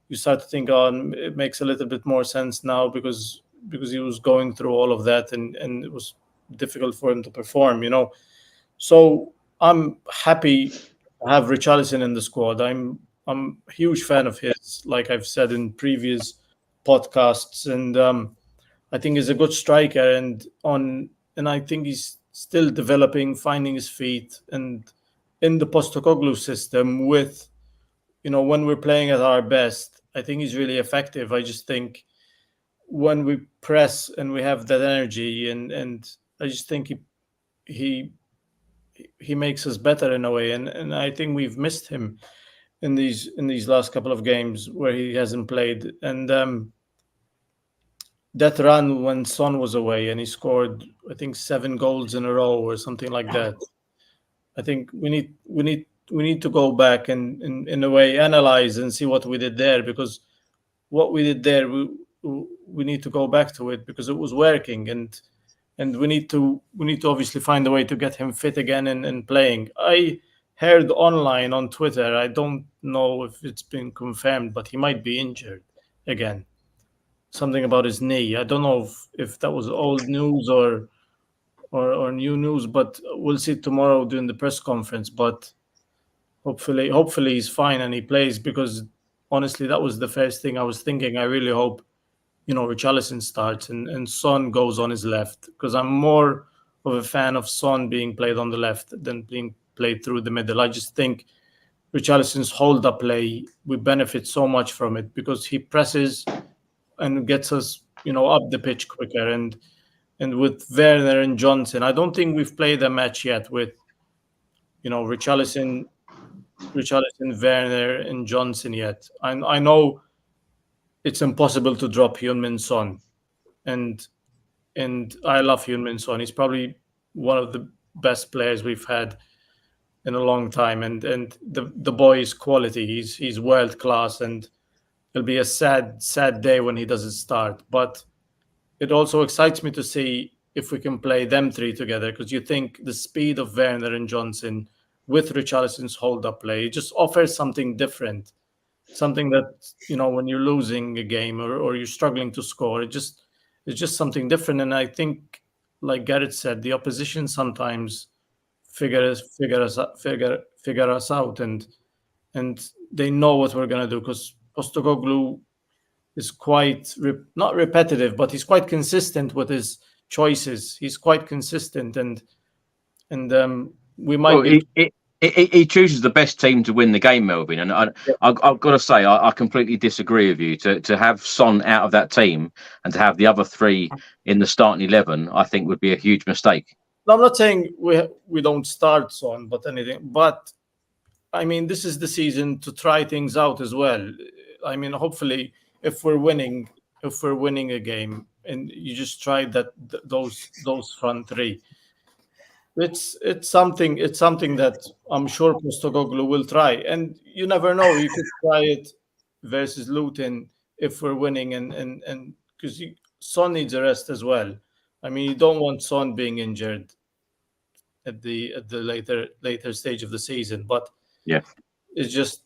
you start to think, it makes a little bit more sense now because he was going through all of that, and it was difficult for him to perform, So I'm happy to have Richarlison in the squad. I'm a huge fan of his, like I've said in previous podcasts, and I think he's a good striker, and I think he's still developing, finding his feet, and in the Postecoglou system, with when we're playing at our best, I think he's really effective. I just think when we press and we have that energy, and I just think he makes us better in a way, and I think we've missed him in these last couple of games where he hasn't played. And that run when Son was away and he scored, I think, 7 goals in a row or something like that. I think we need to go back and in a way analyze and see what we did there, because what we did there, we need to go back to it because it was working, and we need to obviously find a way to get him fit again and playing. I heard online on Twitter, I don't know if it's been confirmed, but he might be injured again. Something about his knee. I don't know if that was old news or new news, but we'll see tomorrow during the press conference. But hopefully he's fine and he plays, because honestly, that was the first thing I was thinking. I really hope, Richarlison starts and Son goes on his left, because I'm more of a fan of Son being played on the left than being played through the middle. I just think Richarlison's hold-up play, we benefit so much from it because he presses and gets us, up the pitch quicker. And with Werner and Johnson, I don't think we've played a match yet with, Richarlison, Werner, and Johnson yet. I know it's impossible to drop Heung-min Son, and I love Heung-min Son. He's probably one of the best players we've had in a long time, and the boy is quality. He's world class, and it'll be a sad day when he doesn't start. But it also excites me to see if we can play them three together, because you think the speed of Werner and Johnson with Richarlison's hold-up play just offers something different, something that, when you're losing a game or you're struggling to score, it's just something different. And I think, like Gareth said, the opposition sometimes figure us out, and they know what we're gonna do, because Postecoglou is quite not repetitive, but he's quite consistent with his choices. He's quite consistent, and we might. He chooses the best team to win the game, Melvin. And I've got to say, I completely disagree with you. To have Son out of that team and to have the other three in the starting 11, I think would be a huge mistake. No, I'm not saying we don't start Son, but anything. But I mean, this is the season to try things out as well. I mean, hopefully, if we're winning a game, and you just try those front three. It's something that I'm sure Postecoglou will try, and you never know. You could try it versus Luton if we're winning, and because Son needs a rest as well. I mean, you don't want Son being injured at the later stage of the season. But yeah, it's just.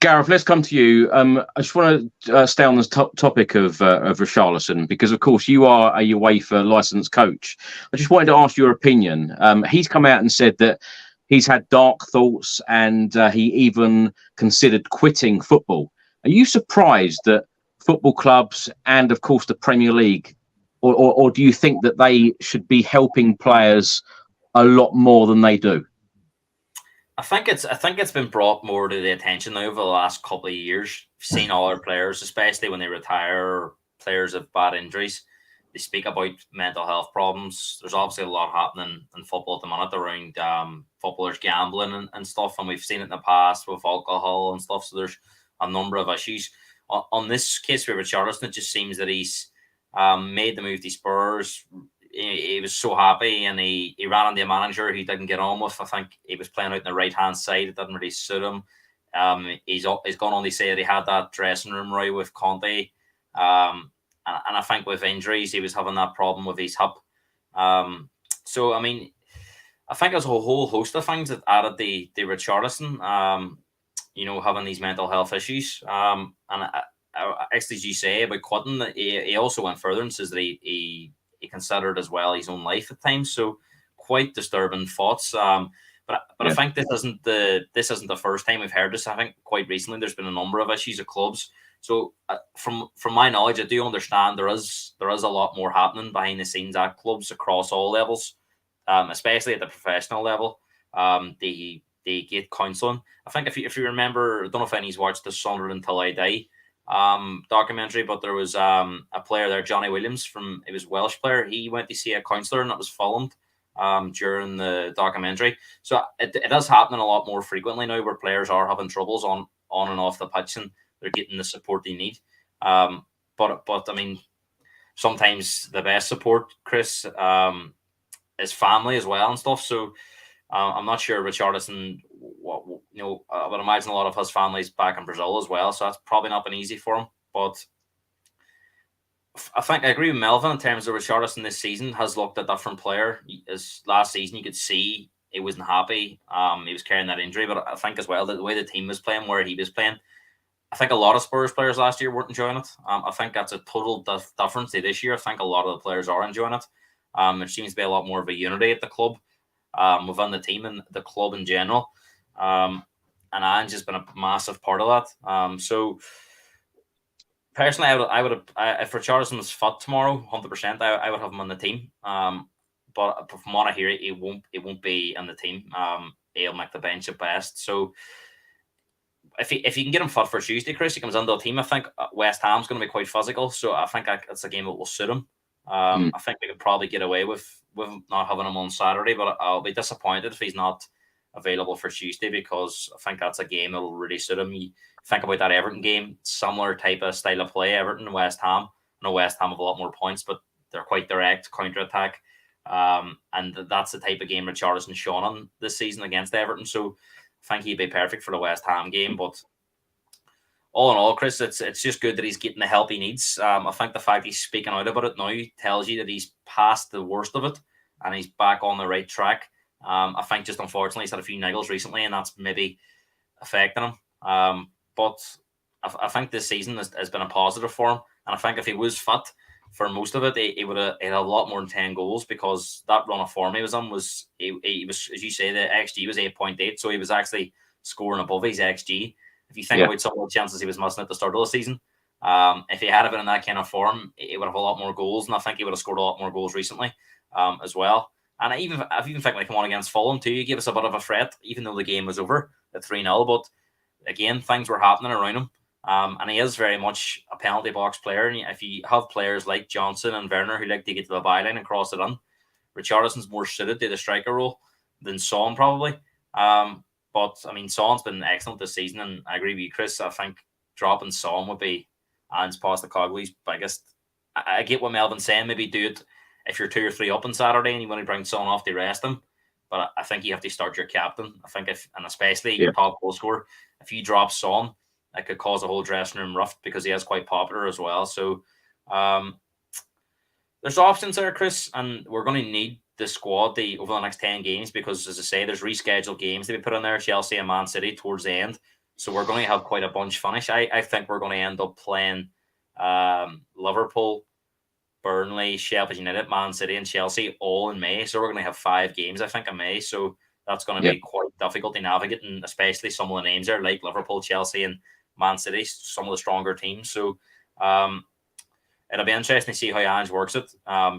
Gareth, let's come to you. I just want to stay on this topic of Richarlison, because, of course, you are a UEFA licensed coach. I just wanted to ask your opinion. He's come out and said that he's had dark thoughts, and he even considered quitting football. Are you surprised that football clubs and, of course, the Premier League, or do you think that they should be helping players a lot more than they do? I think it's been brought more to the attention now over the last couple of years. We've seen all our players, especially when they retire, or players have bad injuries, they speak about mental health problems. There's obviously a lot happening in football at the minute around footballers gambling and stuff, and we've seen it in the past with alcohol and stuff. So there's a number of issues. On this case with Richarlison, it just seems that he's made the move to Spurs. He was so happy, and he ran on the manager he didn't get on with. I think he was playing out in the right-hand side. It didn't really suit him. He's gone on to say that he had that dressing room row with Conte. And I think with injuries, he was having that problem with his hip. So, I mean, I think there's a whole host of things that added the Richarlison, having these mental health issues. And actually, as you say about quitting, he also went further and says that he considered as well his own life at times. So quite disturbing thoughts. But yeah. I think this isn't the first time we've heard this. I think quite recently there's been a number of issues at clubs. So from my knowledge, I do understand there is a lot more happening behind the scenes at clubs across all levels, especially at the professional level. They get counselling. I think if you remember, I don't know if anybody's watched the Sunderland Till I Die documentary, but there was a player there, Johnny Williams, he was a Welsh player. He went to see a counsellor, and it was filmed during the documentary. So it is happening a lot more frequently now, where players are having troubles on and off the pitch, and they're getting the support they need. But I mean, sometimes the best support, Chris, is family as well and stuff. So I'm not sure Richarlison. I would imagine a lot of his family's back in Brazil as well, so that's probably not been easy for him. But I think I agree with Melvin in terms of Richarlison this season has looked a different player. As last season, you could see he wasn't happy. He was carrying that injury, but I think as well that the way the team was playing, where he was playing, I think a lot of Spurs players last year weren't enjoying it. I think that's a total difference to this year. I think a lot of the players are enjoying it. There seems to be a lot more of a unity at the club, within the team and the club in general. And Ange has been a massive part of that. So personally, I would have, if Richarlison was fit tomorrow, 100%, I would have him on the team. But from what I hear, it won't be on the team. He'll make the bench at best. So if you can get him fit for Tuesday, Chris, he comes into the team. I think West Ham's going to be quite physical, so I think it's a game that will suit him. I think we could probably get away with not having him on Saturday, but I'll be disappointed if he's not available for Tuesday, because I think that's a game that will really suit him. You think about that Everton game, similar type of style of play, Everton and West Ham. I know West Ham have a lot more points, but they're quite direct, counter-attack. And that's the type of game Richarlison shone on this season against Everton. So I think he'd be perfect for the West Ham game, but all in all, Chris, it's just good that he's getting the help he needs. I think the fact he's speaking out about it now tells you that he's past the worst of it and he's back on the right track. I think just unfortunately he's had a few niggles recently and that's maybe affecting him. But I think this season has been a positive for him. And I think if he was fit for most of it, he would have had a lot more than 10 goals because that run of form he was on was, he was, as you say, the XG was 8.8. So he was actually scoring above his XG. If you think about some of the chances he was missing at the start of the season, if he had been in that kind of form, he would have a lot more goals. And I think he would have scored a lot more goals recently as well. And I even think like the one against Fulham too, he gave us a bit of a threat, even though the game was over at 3-0. But again, things were happening around him. And he is very much a penalty box player. And if you have players like Johnson and Werner who like to get to the byline and cross it in, Richarlison's more suited to the striker role than Son probably. But I mean, Son's been excellent this season, and I agree with you, Chris. I think dropping Son would be Ange Postecoglou's biggest. I get what Melvin's saying. Maybe do it if you're 2 or 3 up on Saturday and you want to bring Son off to rest him. But I think you have to start your captain. I think and especially your top goal scorer, if you drop Son, that could cause a whole dressing room rough because he is quite popular as well. So there's options there, Chris, and we're going to need the squad over the next 10 games because, as I say, there's rescheduled games to be put in there, Chelsea and Man City towards the end. So we're going to have quite a bunch finish. I think we're going to end up playing Liverpool, Burnley, Sheffield United, Man City and Chelsea all in May. So we're going to have 5 games, I think, in May. So that's going to be quite difficult to navigate, and especially some of the names there like Liverpool, Chelsea and Man City, some of the stronger teams. So it'll be interesting to see how Ange works it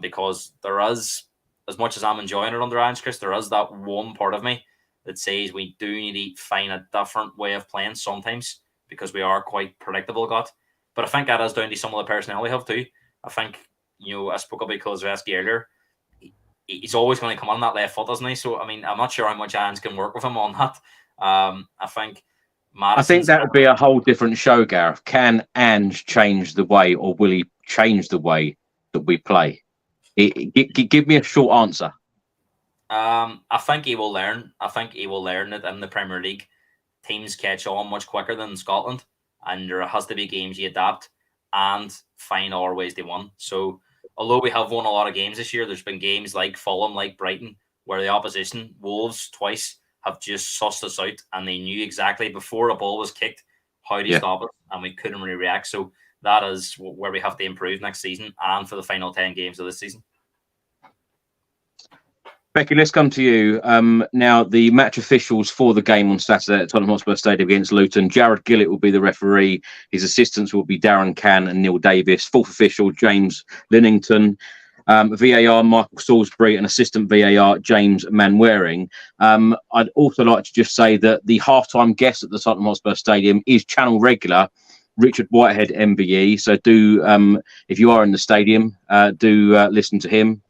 because there is, as much as I'm enjoying it under Ange, Chris, there is that one part of me that says we do need to find a different way of playing sometimes because we are quite predictable, But I think that is down to some of the personnel we have too. I think, I spoke about Kulusevski earlier. He's always going to come on that left foot, doesn't he? So, I mean, I'm not sure how much Ange can work with him on that. I think that would be a whole different show, Gareth. Can Ange change the way, or will he change the way that we play? Give me a short answer. I think he will learn. I think he will learn that in the Premier League, teams catch on much quicker than in Scotland, and there has to be games you adapt and find other ways to win. So, although we have won a lot of games this year, there's been games like Fulham, like Brighton, where the opposition, Wolves twice, have just sussed us out, and they knew exactly before a ball was kicked how to stop it, and we couldn't really react. So that is where we have to improve next season and for the final 10 games of this season. Becky, let's come to you. Now, the match officials for the game on Saturday at Tottenham Hotspur Stadium against Luton. Jared Gillett will be the referee. His assistants will be Darren Cann and Neil Davis. Fourth official, James Linnington. VAR, Michael Salisbury, and assistant VAR, James Manwaring. I'd also like to just say that the halftime guest at the Tottenham Hotspur Stadium is channel regular Richard Whitehead, MBE. So do, if you are in the stadium, do listen to him.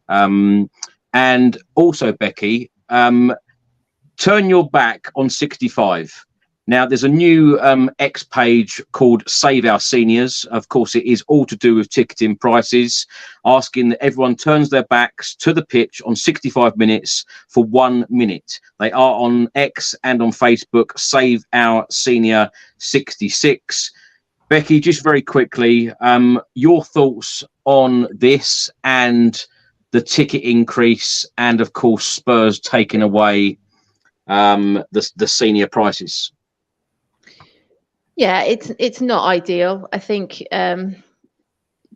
And also, Becky, turn your back on 65. Now, there's a new X page called Save Our Seniors. Of course, it is all to do with ticketing prices, asking that everyone turns their backs to the pitch on 65 minutes for 1 minute. They are on X and on Facebook, Save Our Senior 66. Becky, just very quickly, your thoughts on this and the ticket increase, and of course Spurs taking away the senior prices. Yeah, it's not ideal. I think to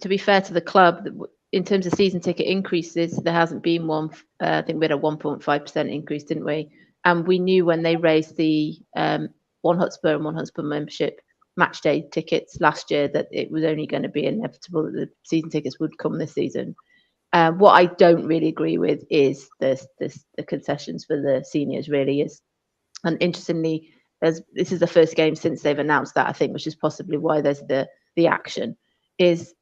be fair to the club, in terms of season ticket increases, there hasn't been one. I think we had a 1.5% increase, didn't we? And we knew when they raised the One Hotspur and One Hotspur membership match day tickets last year that it was only going to be inevitable that the season tickets would come this season. What I don't really agree with is the concessions for the seniors, really is. And interestingly, this is the first game since they've announced that, I think, which is possibly why there's the action, is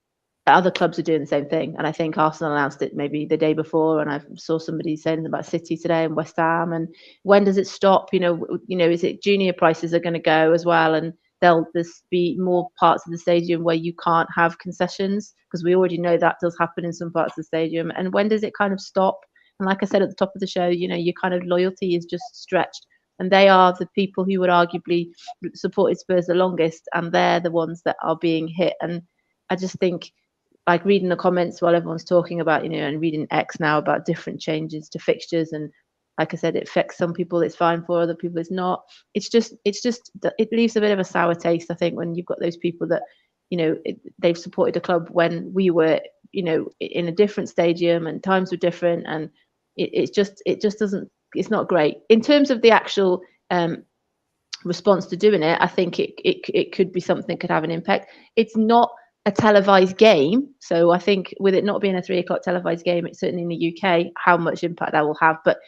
other clubs are doing the same thing. And I think Arsenal announced it maybe the day before, and I saw somebody saying about City today and West Ham. And when does it stop? Is it junior prices are going to go as well? And there'll be more parts of the stadium where you can't have concessions, because we already know that does happen in some parts of the stadium. And when does it kind of stop? And like I said at the top of the show, your kind of loyalty is just stretched and they are the people who would arguably supported Spurs the longest, and they're the ones that are being hit. And I just think, like, reading the comments while everyone's talking about, and reading X now about different changes to fixtures, and like I said, it affects some people, it's fine for other people, it's not. It leaves a bit of a sour taste, I think, when you've got those people that, they've supported a club when we were, in a different stadium and times were different, and it just doesn't. It's not great in terms of the actual response to doing it. I think it could be something that could have an impact. It's not a televised game, so I think with it not being a 3 o'clock televised game, it's certainly in the UK how much impact that will have. But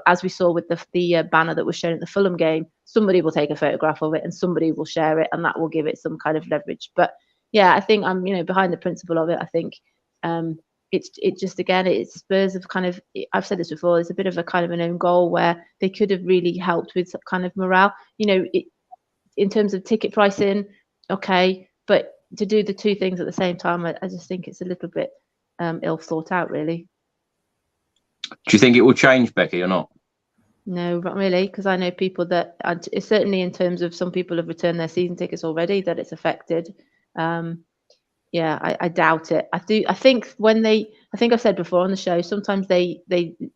as we saw with the banner that was shown at the Fulham game, somebody will take a photograph of it and somebody will share it, and that will give it some kind of leverage. But yeah, I think I'm behind the principle of it. I think it's just, again, it's Spurs have kind of, I've said this before, it's a bit of a kind of an own goal where they could have really helped with kind of morale, in terms of ticket pricing, okay, but to do the two things at the same time, I just think it's a little bit ill thought out, really. Do you think it will change, Becky, or not? No, not really, because I know people that, certainly in terms of some people have returned their season tickets already, that it's affected. Yeah, I doubt it. I think I've said before on the show, sometimes they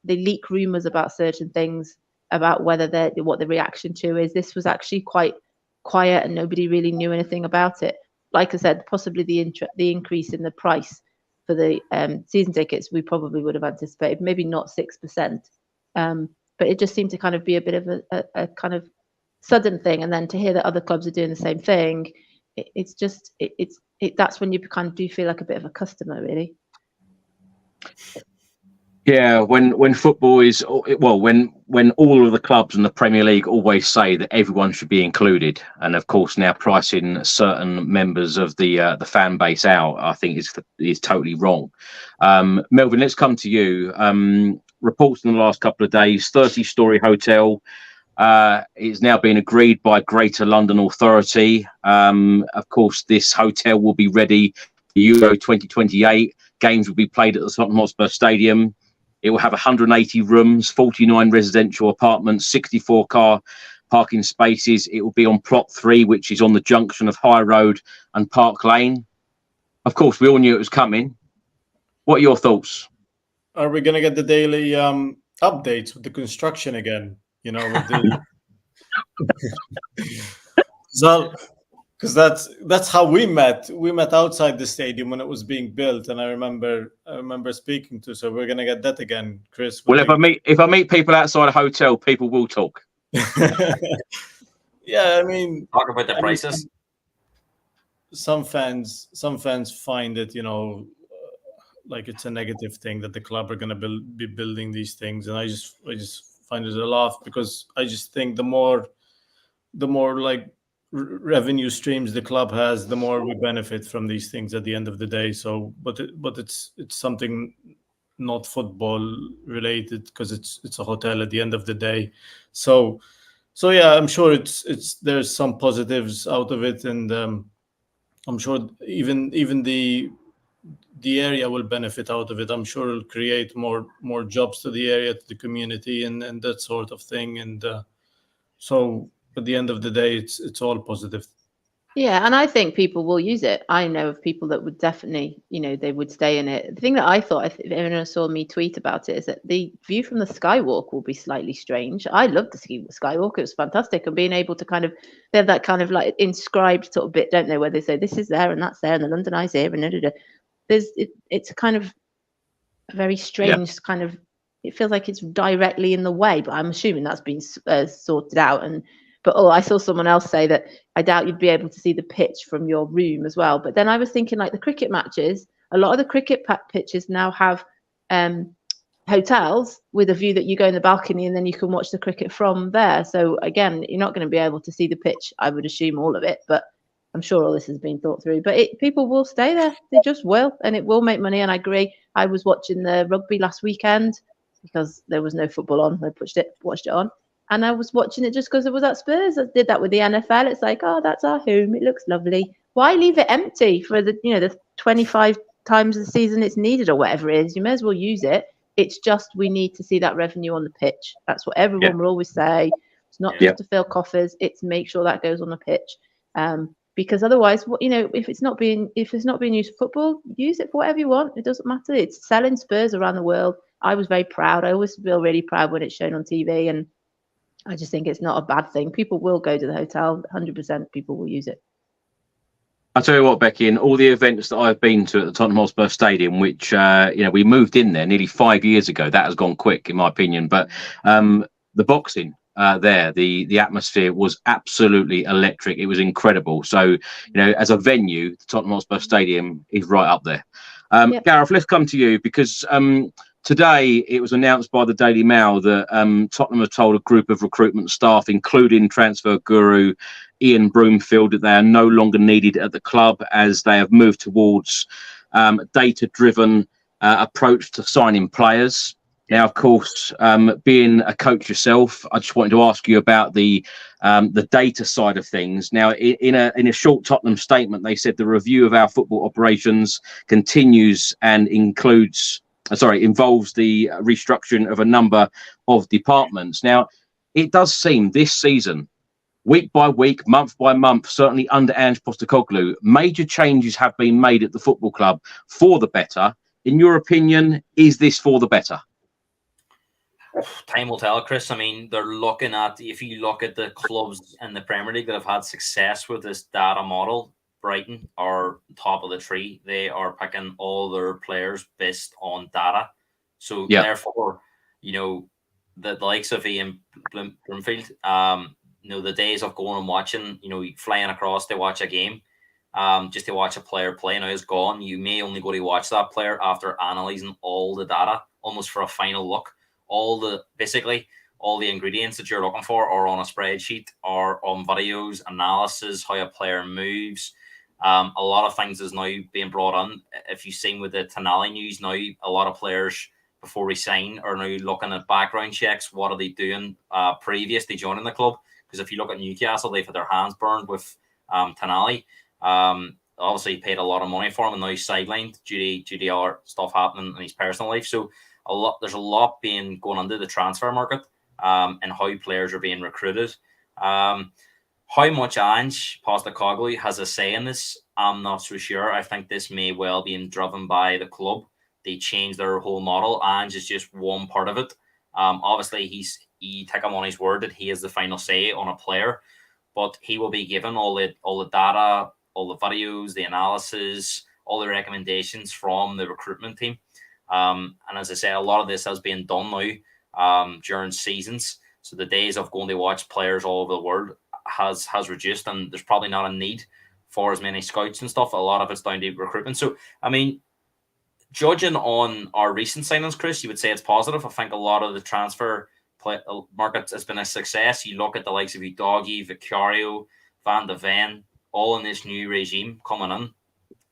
leak rumours about certain things, about what the reaction to is. This was actually quite quiet and nobody really knew anything about it. Like I said, possibly the increase in the price for the season tickets, we probably would have anticipated, maybe not 6%. But it just seemed to kind of be a bit of a kind of sudden thing. And then to hear that other clubs are doing the same thing, that's when you kind of do feel like a bit of a customer, really. Yeah, when football is, well, when all of the clubs in the Premier League always say that everyone should be included, and of course now pricing certain members of the fan base out, I think is totally wrong. Melvin, let's come to you. Reports in the last couple of days, 30-story hotel is now being agreed by Greater London Authority. Of course, this hotel will be ready for Euro 2028. Games will be played at the Tottenham Hotspur Stadium. It will have 180 rooms, 49 residential apartments, 64 car parking spaces. It will be on plot 3, which is on the junction of High Road and Park Lane. Of course, we all knew it was coming. What are your thoughts? Are we going to get the daily updates with the construction again? With the... So, because that's how we met. We met outside the stadium when it was being built, and I remember speaking to. So we're gonna get that again, Chris. Well, if I meet people outside a hotel, people will talk. Yeah, I mean, talk about the prices. Some fans find it, like it's a negative thing that the club are gonna be building these things, and I just find it a laugh, because I just think the more like revenue streams the club has, the more we benefit from these things at the end of the day. So, but it's something not football related, because it's a hotel at the end of the day. So yeah, I'm sure there's some positives out of it, and I'm sure even the area will benefit out of it. I'm sure it'll create more jobs to the area, to the community, and that sort of thing. And so at the end of the day, it's all positive. Yeah, and I think people will use it. I know of people that would definitely, they would stay in it. The thing that I thought, if anyone saw me tweet about it, is that the view from the Skywalk will be slightly strange. I love the Skywalk. It was fantastic. And being able to kind of, they have that kind of like inscribed sort of bit, don't they, where they say this is there and that's there and the London Eye's here and it's kind of a very strange kind of, it feels like it's directly in the way, but I'm assuming that's been sorted out. But I saw someone else say that I doubt you'd be able to see the pitch from your room as well. But then I was thinking, like the cricket matches, a lot of the cricket pitches now have hotels with a view that you go in the balcony and then you can watch the cricket from there. So again, you're not going to be able to see the pitch, I would assume, all of it, but I'm sure all this has been thought through. But people will stay there. They just will, and it will make money. And I agree. I was watching the rugby last weekend because there was no football on. I watched it on. And I was watching it just because it was at Spurs. I did that with the NFL. It's like, oh, that's our home. It looks lovely. Why leave it empty for the 25 times the season it's needed or whatever it is? You may as well use it. It's just we need to see that revenue on the pitch. That's what everyone will always say. It's not just to fill coffers; it's to make sure that goes on the pitch. Because otherwise, if it's not being used for football, use it for whatever you want. It doesn't matter. It's selling Spurs around the world. I was very proud. I always feel really proud when it's shown on TV, and I just think it's not a bad thing. People will go to the hotel. 100% people will use it. I'll tell you what, Becky, in all the events that I've been to at the Tottenham Hotspur Stadium, which, we moved in there nearly 5 years ago. That has gone quick, in my opinion. But the boxing there, the atmosphere was absolutely electric. It was incredible. So, as a venue, the Tottenham Hotspur Stadium is right up there. Gareth, let's come to you because today it was announced by the Daily Mail that Tottenham have told a group of recruitment staff, including transfer guru Ian Broomfield, that they are no longer needed at the club as they have moved towards data-driven approach to signing players. Now, of course, being a coach yourself, I just wanted to ask you about the data side of things. Now, in a short Tottenham statement, they said the review of our football operations continues and involves the restructuring of a number of departments. Now, it does seem this season, week by week, month by month, certainly under Ange Postecoglou, major changes have been made at the football club for the better. In your opinion, is this for the better? Time will tell, Chris. I mean, they're looking at, if you look at the clubs in the Premier League that have had success with this data model, Brighton are top of the tree. They are picking all their players based on data. So therefore, the likes of Ian Broomfield, the days of going and watching, flying across to watch a game, just to watch a player play now is gone. You may only go to watch that player after analysing all the data, almost for a final look. All the ingredients that you're looking for are on a spreadsheet or on videos, analysis, how a player moves. A lot of things is now being brought on. If you've seen with the Tonali news now, a lot of players before we sign are now looking at background checks. What are they doing previous to joining the club? Because if you look at Newcastle, they've had their hands burned with Tonali. Obviously, paid a lot of money for him, and now he's sidelined due to other stuff happening in his personal life. So there's a lot being going under the transfer market, and how players are being recruited. How much Ange Postecoglou has a say in this, I'm not so sure. I think this may well be driven by the club. They changed their whole model. Ange is just one part of it. Obviously, he take him on his word that he has the final say on a player, but he will be given all the data, all the videos, the analysis, all the recommendations from the recruitment team. And as I say, a lot of this has been done now during seasons. So the days of going to watch players all over the world has reduced, and there's probably not a need for as many scouts and stuff. A lot of it's down to recruitment. So, I mean, judging on our recent signings, Chris, you would say it's positive. I think a lot of the transfer market has been a success. You look at the likes of Udogie, Vicario, Van de Ven, all in this new regime coming in,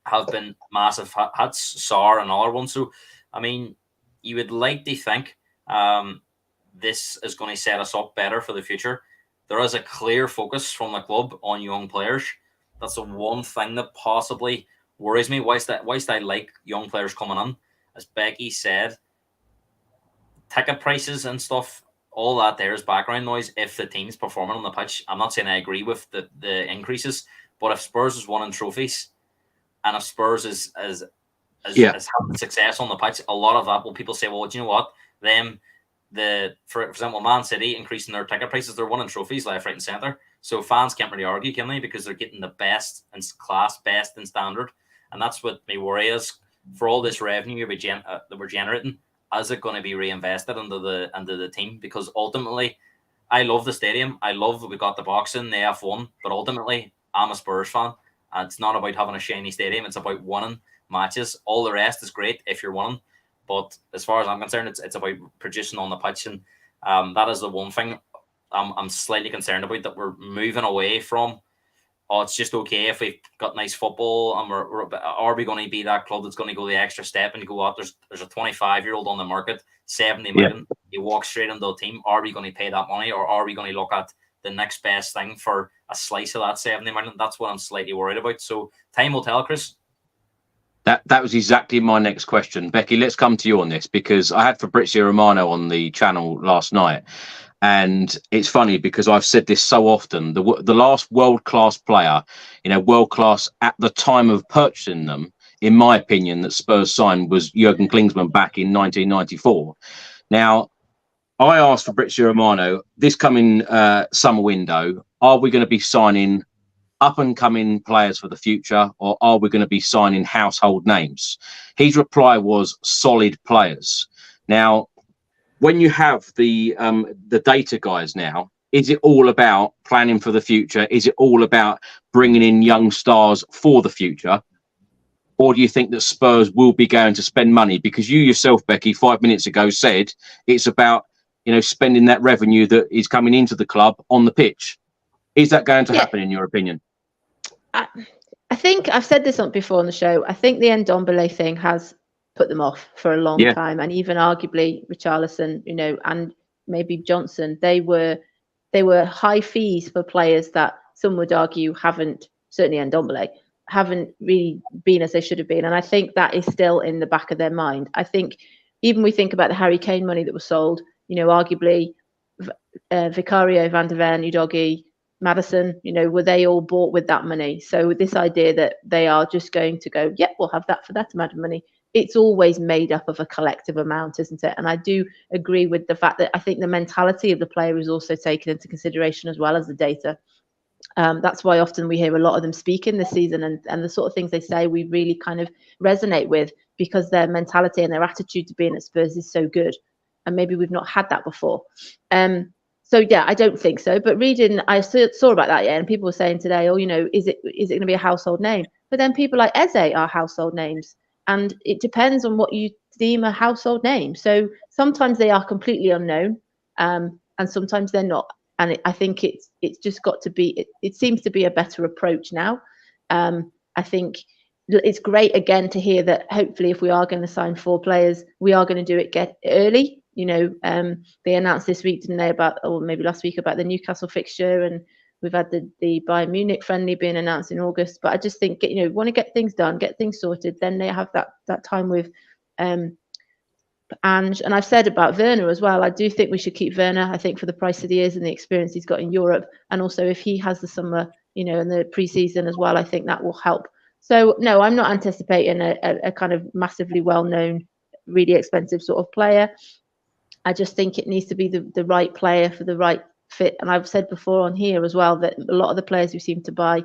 have been massive hits, Sarr and other ones. So, I mean, you would like to think this is going to set us up better for the future. There is a clear focus from the club on young players. That's the one thing that possibly worries me. Whilst I like young players coming in, as Becky said, ticket prices and stuff, all that there is background noise if the team's performing on the pitch. I'm not saying I agree with the increases, but if Spurs is winning trophies and if Spurs is having success on the pitch, a lot of that, people say, well, do you know what? For example, Man City increasing their ticket prices, they're winning trophies left, right, and centre. So fans can't really argue, can they? Because they're getting the best in class, best in standard, and that's what my worry is. For all this revenue that we're generating, is it going to be reinvested into the team? Because ultimately, I love the stadium. I love that we got the boxing, the F1, but ultimately, I'm a Spurs fan. And it's not about having a shiny stadium. It's about winning matches. All the rest is great if you're winning. But as far as I'm concerned, it's about producing on the pitch. And that is the one thing I'm slightly concerned about, that we're moving away from, it's just okay if we've got nice football, and are we going to be that club that's going to go the extra step and go out? There's a 25-year-old on the market, 70 million. You walk straight into a team. Are we going to pay that money, or are we going to look at the next best thing for a slice of that 70 million? That's what I'm slightly worried about. So time will tell, Chris. That was exactly my next question. Becky, let's come to you on this, because I had Fabrizio Romano on the channel last night, And it's funny because I've said this so often. The last world-class player, world-class at the time of purchasing them, in my opinion, that Spurs signed was Jurgen Klinsmann back in 1994. Now, I asked Fabrizio Romano, this coming summer window, are we going to be signing up-and-coming players for the future, or are we going to be signing household names? His reply was solid players. Now, when you have the data guys now, is it all about planning for the future? Is it all about bringing in young stars for the future? Or do you think that Spurs will be going to spend money? Because you yourself, Becky, 5 minutes ago said it's about, spending that revenue that is coming into the club on the pitch. Is that going to happen in your opinion? I think I've said this before on the show. I think the Ndombele thing has put them off for a long time, and even arguably Richarlison, and maybe Johnson, they were high fees for players that some would argue certainly Ndombele haven't really been as they should have been, and I think that is still in the back of their mind. I think even we think about the Harry Kane money that was sold, arguably Vicario, Van der Ven, Udogie, Maddison, were they all bought with that money? So this idea that they are just going to go, we'll have that for that amount of money. It's always made up of a collective amount, isn't it? And I do agree with the fact that I think the mentality of the player is also taken into consideration as well as the data. That's why often we hear a lot of them speaking this season, and the sort of things they say we really kind of resonate with, because their mentality and their attitude to being at Spurs is so good. And maybe we've not had that before. So yeah, I don't think so. But reading, I saw about that, and people were saying today, is it going to be a household name? But then people like Eze are household names. And it depends on what you deem a household name. So sometimes they are completely unknown, and sometimes they're not. And I think it's just got to be. It seems to be a better approach now. I think it's great again to hear that. Hopefully, if we are going to sign 4 players, we are going to do it early. They announced this week, didn't they, or maybe last week, about the Newcastle fixture, and we've had the Bayern Munich friendly being announced in August. But I just think, want to get things done, get things sorted. Then they have that time with Ange. And I've said about Werner as well. I do think we should keep Werner. I think for the price that he is and the experience he's got in Europe. And also if he has the summer, and the pre-season as well, I think that will help. So, no, I'm not anticipating a kind of massively well-known, really expensive sort of player. I just think it needs to be the right player for the right fit. And I've said before on here as well that a lot of the players we seem to buy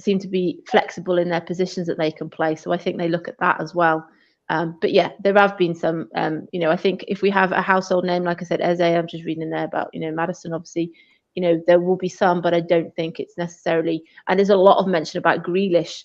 seem to be flexible in their positions that they can play. So I think they look at that as well. But yeah, there have been some, I think if we have a household name, like I said, Eze, I'm just reading in there about, Maddison, obviously, there will be some, but I don't think it's necessarily, and there's a lot of mention about Grealish.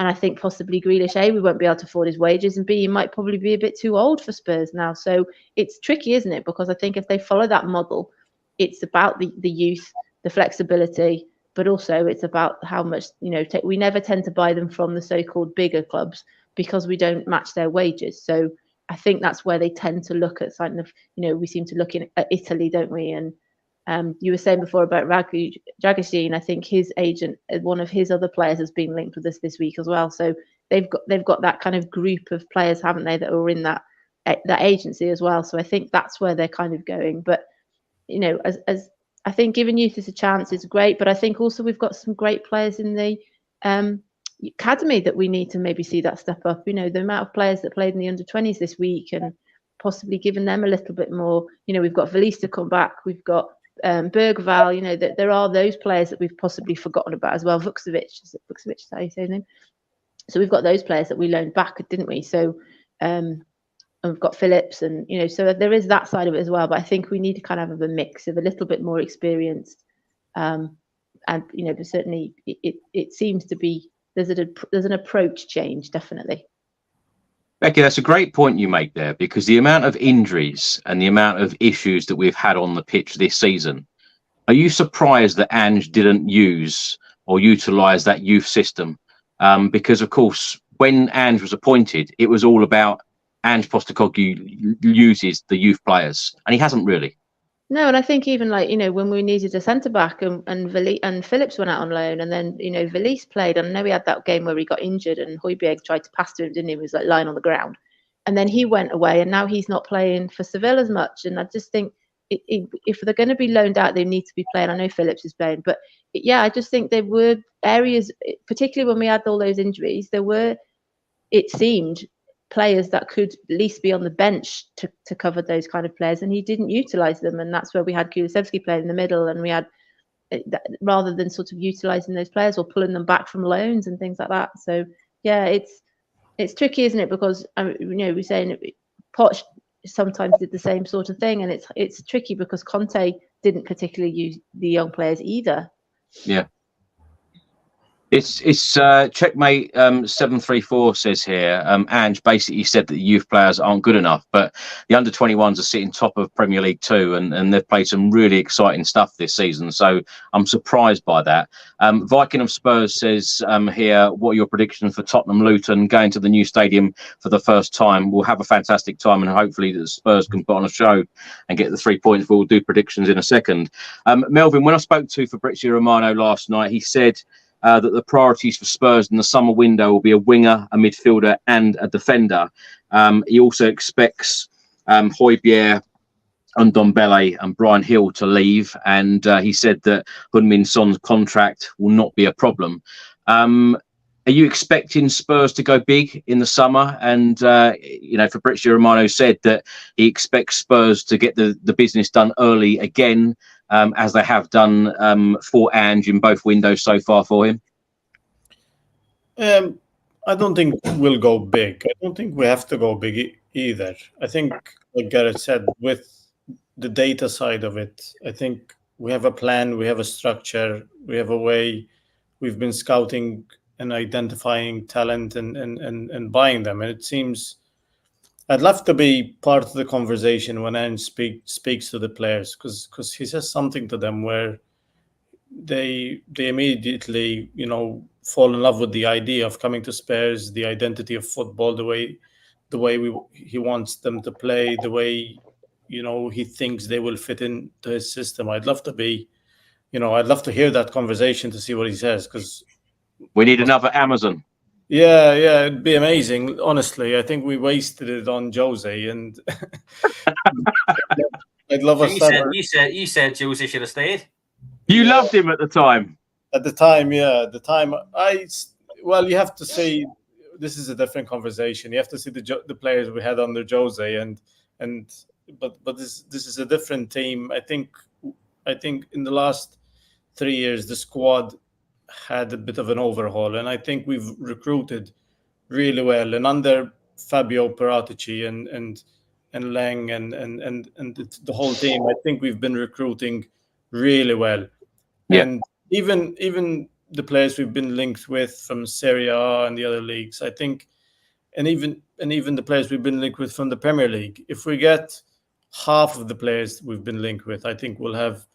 And I think possibly Grealish, A, we won't be able to afford his wages, and B, he might probably be a bit too old for Spurs now. So it's tricky, isn't it? Because I think if they follow that model, it's about the youth, the flexibility, but also it's about how much, we never tend to buy them from the so-called bigger clubs because we don't match their wages. So I think that's where they tend to look at something of, we seem to look at Italy, don't we? And you were saying before about Drăgușin. I think his agent, one of his other players, has been linked with us this week as well. So they've got that kind of group of players, haven't they, that are in that agency as well. So I think that's where they're kind of going. But as I think giving youth a chance is great, but I think also we've got some great players in the academy that we need to maybe see that step up. The amount of players that played in the under-20s this week, and possibly giving them a little bit more. We've got Valise to come back. We've got Bergval, that there are those players that we've possibly forgotten about as well. Vukcevic, is that how you say his name? So we've got those players that we loaned back, didn't we? So and we've got Phillips, and so there is that side of it as well. But I think we need to kind of have a mix of a little bit more experienced, and but certainly it seems to be there's an approach change, definitely. Becky, that's a great point you make there, because the amount of injuries and the amount of issues that we've had on the pitch this season, are you surprised that Ange didn't use or utilise that youth system? Because, of course, when Ange was appointed, it was all about Ange Postecoglou uses the youth players, and he hasn't really. No, and I think even when we needed a centre back and Phillips went out on loan, and then Valise played, and I know we had that game where he got injured and Højbjerg tried to pass to him, didn't he? He was lying on the ground, and then he went away, and now he's not playing for Seville as much. And I just think if they're going to be loaned out, they need to be playing. I know Phillips is playing, but yeah, I just think there were areas, particularly when we had all those injuries, there were, it seemed, players that could at least be on the bench to cover those kind of players, and he didn't utilise them, and that's where we had Kulusevski playing in the middle, and we had, rather than sort of utilising those players or pulling them back from loans and things like that. So yeah, it's tricky, isn't it? Because we're saying Poch sometimes did the same sort of thing, and it's tricky because Conte didn't particularly use the young players either. Yeah. It's Checkmate 734 says here, Ange basically said that the youth players aren't good enough, but the under-21s are sitting top of Premier League 2, and they've played some really exciting stuff this season, so I'm surprised by that. Viking of Spurs says here, what are your predictions for Tottenham Luton going to the new stadium for the first time? We'll have a fantastic time, and hopefully the Spurs can put on a show and get the 3 points. We'll do predictions in a second. Melvin, when I spoke to Fabrizio Romano last night, he said that the priorities for Spurs in the summer window will be a winger, a midfielder and a defender. He also expects Højbjerg, Ndombele and Brian Hill to leave, and he said that Heung-min Son's contract will not be a problem. Are you expecting Spurs to go big in the summer? And Fabrizio Romano said that he expects Spurs to get the business done early again, as they have done for Ange in both windows so far for him. I don't think we'll go big. I don't think we have to go big either. I think, like Gareth said, with the data side of it, I think we have a plan, we have a structure, we have a way. We've been scouting and identifying talent and buying them. And it seems I'd love to be part of the conversation when Ange speaks to the players, because he says something to them where they immediately, fall in love with the idea of coming to Spurs, the identity of football, the way he wants them to play, the way he thinks they will fit into his system. I'd love to hear that conversation to see what he says, because we need another Amazon. Yeah, it'd be amazing. Honestly, I think we wasted it on Jose, and I'd love a summer. You said Jose should have stayed. You loved him at the time. At the time, yeah. At the time, you have to say this is a different conversation. You have to see the players we had under Jose, but this is a different team. I think in the last 3 years the squad had a bit of an overhaul, and I think we've recruited really well. And under Fabio Paratici and Lang and the whole team, I think we've been recruiting really well. Yeah. And even the players we've been linked with from Serie A and the other leagues, I think, and even the players we've been linked with from the Premier League, if we get half of the players we've been linked with, I think we'll have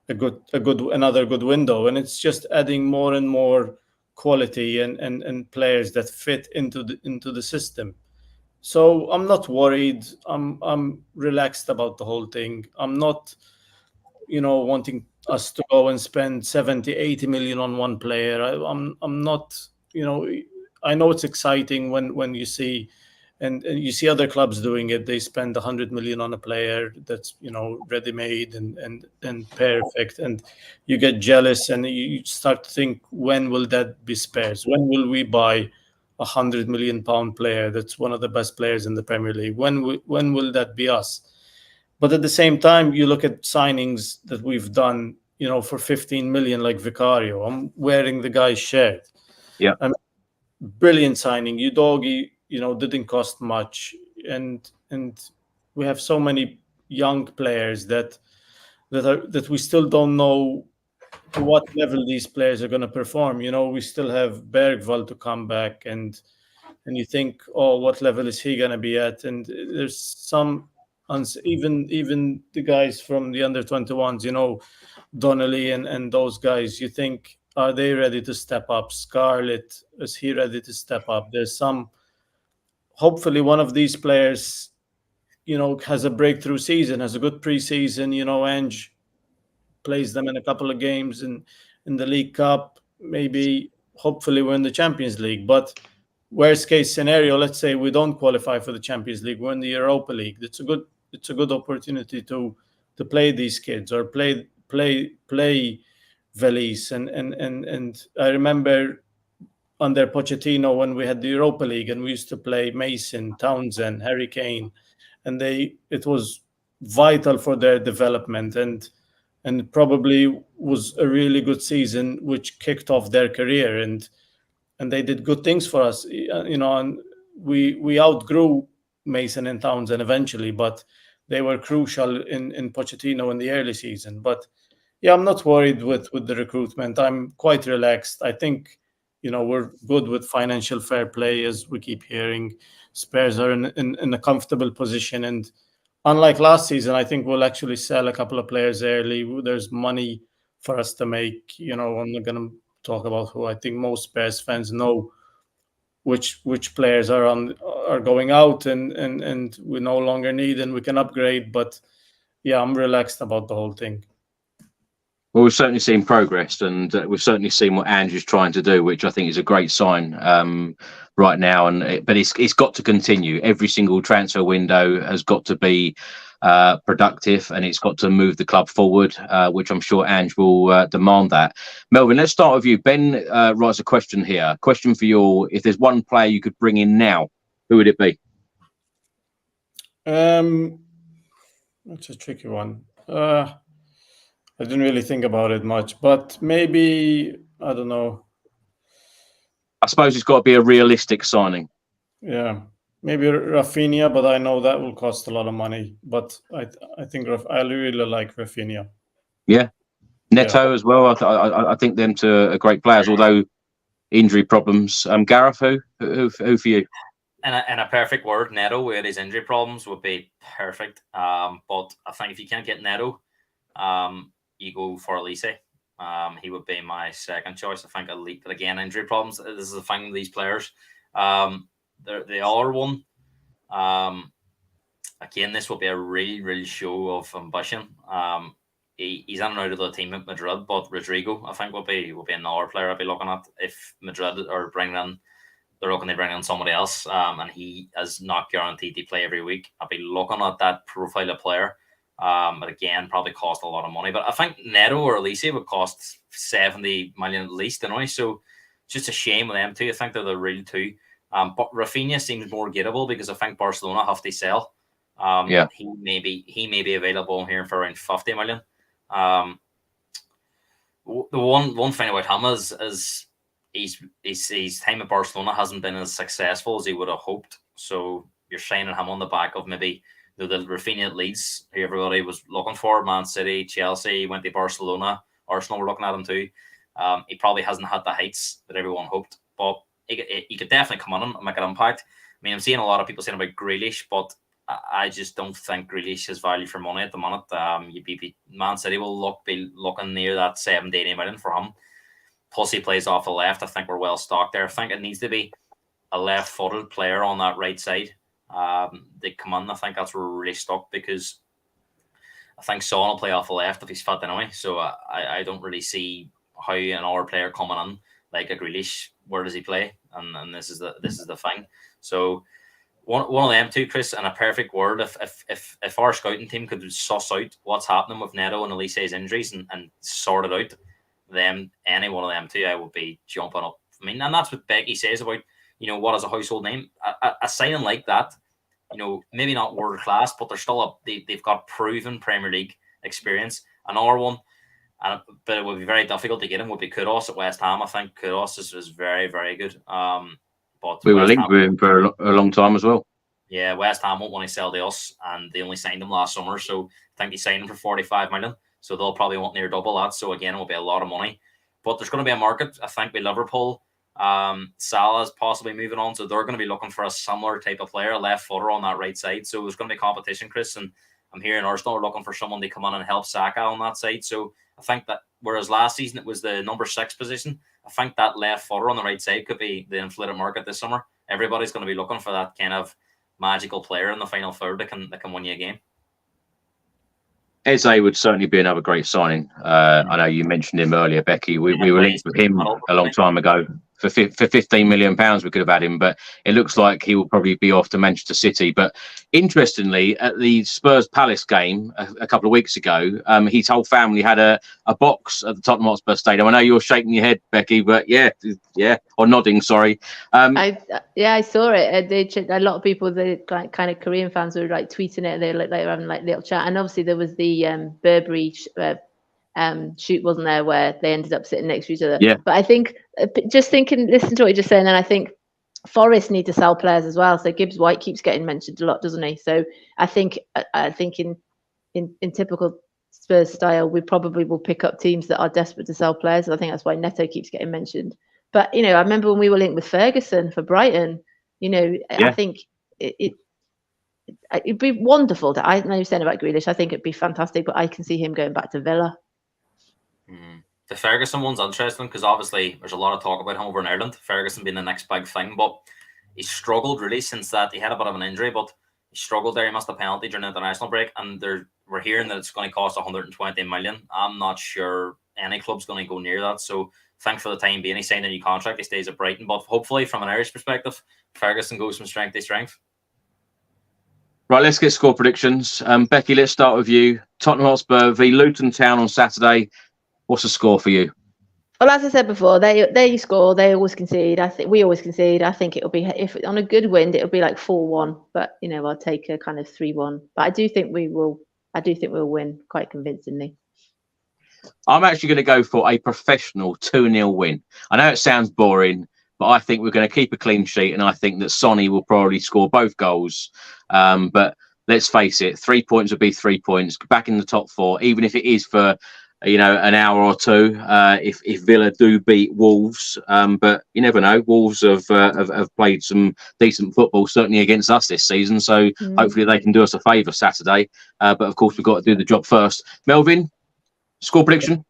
another good window. And it's just adding more and more quality and players that fit into the system. So I'm not worried. I'm relaxed about the whole thing. I'm not wanting us to go and spend 70-80 million on one player. I'm not, I know it's exciting when you see and you see other clubs doing it. They spend 100 million on a player that's ready-made and perfect, and you get jealous and you start to think, when will that be Spurs? When will we buy £100 million player that's one of the best players in the Premier League? When will that be us? But at the same time, you look at signings that we've done, for 15 million, like Vicario. I'm wearing the guy's shirt. Yeah, brilliant signing. Udogi, didn't cost much, and we have so many young players that we still don't know to what level these players are going to perform. We still have Bergvall to come back, and you think, oh, what level is he going to be at? And there's some even the guys from the under 21s, Donnelly and those guys. You think, are they ready to step up? Scarlett, is he ready to step up? There's some. Hopefully, one of these players, has a breakthrough season, has a good preseason. Ange plays them in a couple of games in the League Cup. Maybe, hopefully, we're in the Champions League. But worst case scenario, let's say we don't qualify for the Champions League, we're in the Europa League. It's a good opportunity to to play these kids or play Velis. And I remember under Pochettino when we had the Europa League and we used to play Mason, Townsend, Harry Kane, and it was vital for their development and probably was a really good season which kicked off their career, and they did good things for us, and we outgrew Mason and Townsend eventually, but they were crucial in Pochettino in the early season. But yeah, I'm not worried with the recruitment. I'm quite relaxed. I think we're good with financial fair play, as we keep hearing. Spurs are in a comfortable position, and unlike last season, I think we'll actually sell a couple of players early. There's money for us to make. I'm not going to talk about who. I think most Spurs fans know which players are going out and we no longer need, and we can upgrade. But yeah, I'm relaxed about the whole thing. Well, we've certainly seen progress, and we've certainly seen what Ange is trying to do, which I think is a great sign right now. But it's got to continue. Every single transfer window has got to be productive, and it's got to move the club forward, which I'm sure Ange will demand that. Melvin, let's start with you. Ben writes a question here. Question for you all: if there's one player you could bring in now, who would it be? That's a tricky one. I didn't really think about it much, but maybe, I don't know. I suppose it's got to be a realistic signing. Yeah, maybe Rafinha, but I know that will cost a lot of money. But I think I really like Rafinha. Yeah, Neto as well. I think them two are great players, although injury problems. Gareth, who for you? In a perfect word, Neto with his injury problems would be perfect. But I think if you can't get Neto, you go for Elise. He would be my second choice. I think Elite, but again, injury problems. This is the thing with these players. The other one, again, this will be a really, really show of ambition. He's in and out of the team at Madrid, but Rodrigo, I think, will be another player I'll be looking at if Madrid are they're looking to bring in somebody else, and he is not guaranteed to play every week. I'll be looking at that profile of player. But again, probably cost a lot of money. But I think Neto or Elise would cost 70 million at least, anyway. So it's just a shame with them two. I think they're the real two. But Rafinha seems more gettable because I think Barcelona have to sell. He may be available here for around 50 million. The one thing about him is his time at Barcelona hasn't been as successful as he would have hoped. So you're signing him on the back of maybe the Rafinha at Leeds, who everybody was looking for, Man City, Chelsea, went to Barcelona, Arsenal were looking at him too. He probably hasn't had the heights that everyone hoped, but he could definitely come on and make an impact. I mean, I'm seeing a lot of people saying about Grealish, but I just don't think Grealish has value for money at the moment. Man City will be looking near that 70-80 million for him. Plus, he plays off the left. I think we're well stocked there. I think it needs to be a left-footed player on that right side. They come in. I think that's where we're really stuck because I think Son will play off the left if he's fit anyway. So I don't really see how another player coming in like a Grealish. Where does he play? And this is the thing. So one of them two, Chris, in a perfect word, if our scouting team could suss out what's happening with Neto and Elise's injuries and sort it out, then any one of them two, I would be jumping up. I mean, and that's what Becky says about what is a household name. A signing like that, maybe not world class, but they're still they've got proven Premier League experience. Another one, but it would be very difficult to get him, would be Kudus at West Ham. I think Kudus is very, very good. But we were linked with him for a long time as well. Yeah, West Ham won't want to sell to us, and they only signed him last summer, so I think they signed him for 45 million. So they'll probably want near double that. So again, it will be a lot of money. But there's going to be a market, I think, with Liverpool. Salah's possibly moving on, so they're going to be looking for a similar type of player, a left footer on that right side. So there's going to be competition, Chris, and I'm hearing Arsenal are looking for someone to come on and help Saka on that side. So I think that whereas last season it was the number 6 position, I think that left footer on the right side could be the inflated market this summer. Everybody's going to be looking for that kind of magical player in the final third that can win you a game. Eze would certainly be another great signing. I know you mentioned him earlier, Becky. We were linked with him a long time ago for £15 million we could have had him, but it looks like he will probably be off to Manchester City. But interestingly, at the Spurs Palace game a couple of weeks ago, his whole family had a box at the Tottenham Hotspur Stadium. I know you're shaking your head, Becky, but yeah, or nodding, sorry. I saw it. A lot of people, the kind of Korean fans, were like tweeting it. They were having like little chat, and obviously there was the Burberry shoot, wasn't there, where they ended up sitting next to each other. Yeah. But I think, listen to what you're just saying, and I think Forest need to sell players as well. So Gibbs White keeps getting mentioned a lot, doesn't he? So I think in typical Spurs style, we probably will pick up teams that are desperate to sell players. I think that's why Neto keeps getting mentioned. But I remember when we were linked with Ferguson for Brighton. I think it'd be wonderful. I know you're saying about Grealish. I think it'd be fantastic, but I can see him going back to Villa. The Ferguson one's interesting because obviously there's a lot of talk about him over in Ireland, Ferguson being the next big thing, but he struggled really since that. He had a bit of an injury, but he struggled there. He missed a penalty during the international break, and we're hearing that it's going to cost 120 million. I'm not sure any club's going to go near that, so I think for the time being he signed a new contract, he stays at Brighton, but hopefully from an Irish perspective Ferguson goes from strength to strength. Right, let's get score predictions. Becky, let's start with you. Tottenham Hotspur v Luton Town on Saturday. What's the score for you? Well, as I said before, they score. They always concede. I think we always concede. I think it'll be, if on a good wind, it'll be like 4-1. But I'll take a kind of 3-1. But I do think we will. I do think we'll win quite convincingly. I'm actually going to go for a professional 2-0 win. I know it sounds boring, but I think we're going to keep a clean sheet, and I think that Sonny will probably score both goals. But let's face it, 3 points would be 3 points. Back in the top four, even if it is for an hour or two, if Villa do beat Wolves. But you never know. Wolves have played some decent football, certainly against us this season. So hopefully they can do us a favour Saturday. But of course, we've got to do the job first. Melvin, score prediction?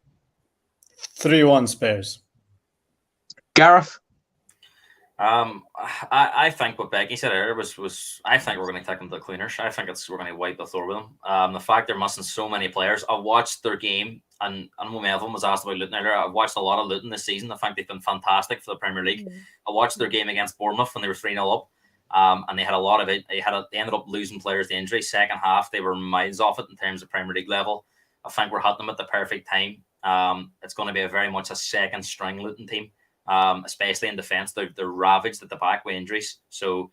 3-1 Spurs. Gareth? I think what Becky said earlier was I think we're going to take them to the cleaners. I think we're going to wipe the floor with them. The fact they're missing so many players. I watched their game, and when Melvin was asked about Luton earlier, I've watched a lot of Luton this season. I think they've been fantastic for the Premier League. I watched their game against Bournemouth when they were 3-0 up, and they had a lot of it. They ended up losing players to injury. Second half, they were miles off it in terms of Premier League level. I think we're hitting them at the perfect time. It's going to be very much a second string Luton team. Especially in defence, they're ravaged at the back with injuries. So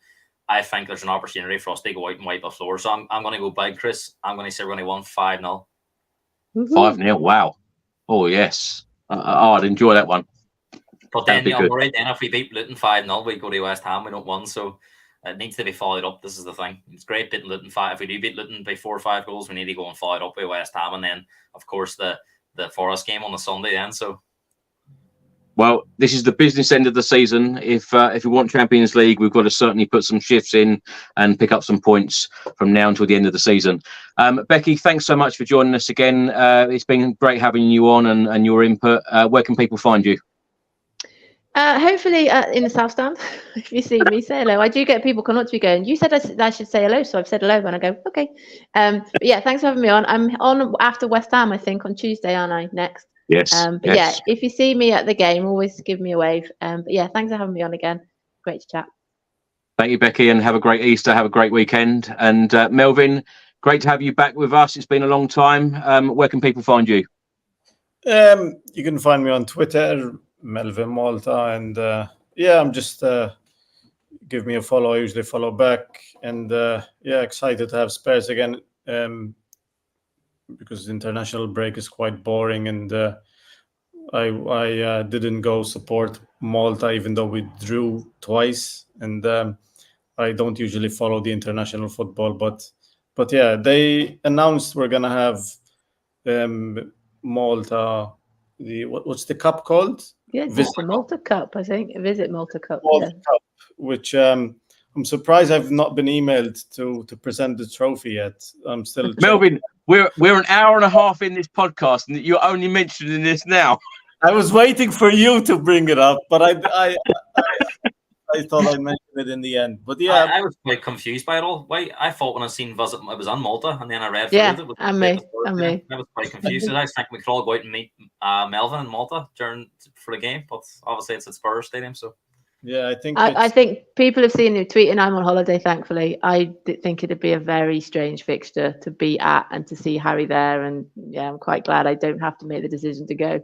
I think there's an opportunity for us to go out and wipe the floor. So I'm going to go big, Chris. I'm going to say we're going to win 5-0. 5-0, wow. Oh, yes. I'd enjoy that one. But then I'm worried then if we beat Luton 5-0, we go to West Ham, we don't win. So it needs to be followed up. This is the thing. It's great beating Luton 5. If we do beat Luton by 4 or 5 goals, we need to go and follow it up with West Ham. And then, of course, the Forest game on the Sunday then. So. Well, this is the business end of the season. If we want Champions League, we've got to certainly put some shifts in and pick up some points from now until the end of the season. Becky, thanks so much for joining us again. It's been great having you on and your input. Where can people find you? Hopefully in the South Stand. If you see me, say hello. I do get people come up to me going, you said I should say hello, so I've said hello, and I go, okay. But yeah, thanks for having me on. I'm on after West Ham, I think, on Tuesday, aren't I, next? Yes. But yeah, if you see me at the game, always give me a wave. But yeah, thanks for having me on again. Great to chat. Thank you, Becky, and have a great Easter. Have a great weekend. And Melvin, great to have you back with us. It's been a long time. Where can people find you? You can find me on Twitter, Melvin Malta, and I'm just give me a follow. I usually follow back, and excited to have Spurs again. Because the international break is quite boring, and I didn't go support Malta even though we drew twice, and I don't usually follow the international football, but yeah, they announced we're gonna have Malta, what's the cup called? Yeah, it's the Malta Cup, I think. Visit Malta Cup. Malta Cup, which I'm surprised I've not been emailed to present the trophy yet. I'm still Melvin. We're an hour and a half in this podcast, and you're only mentioning this now. I was waiting for you to bring it up, but I I thought I'd mention it in the end. But yeah, I was quite confused by it all. Why I thought when I seen Visit, it was on Malta, and then I read. Yeah, it was and me. I was quite confused. I was thinking we could all go out and meet Melvin in Malta for the game, but obviously it's at Spurs Stadium, so. yeah, I think I think people have seen him tweeting, I'm on holiday, thankfully. I think it'd be a very strange fixture to be at and to see Harry there. And yeah, I'm quite glad I don't have to make the decision to go.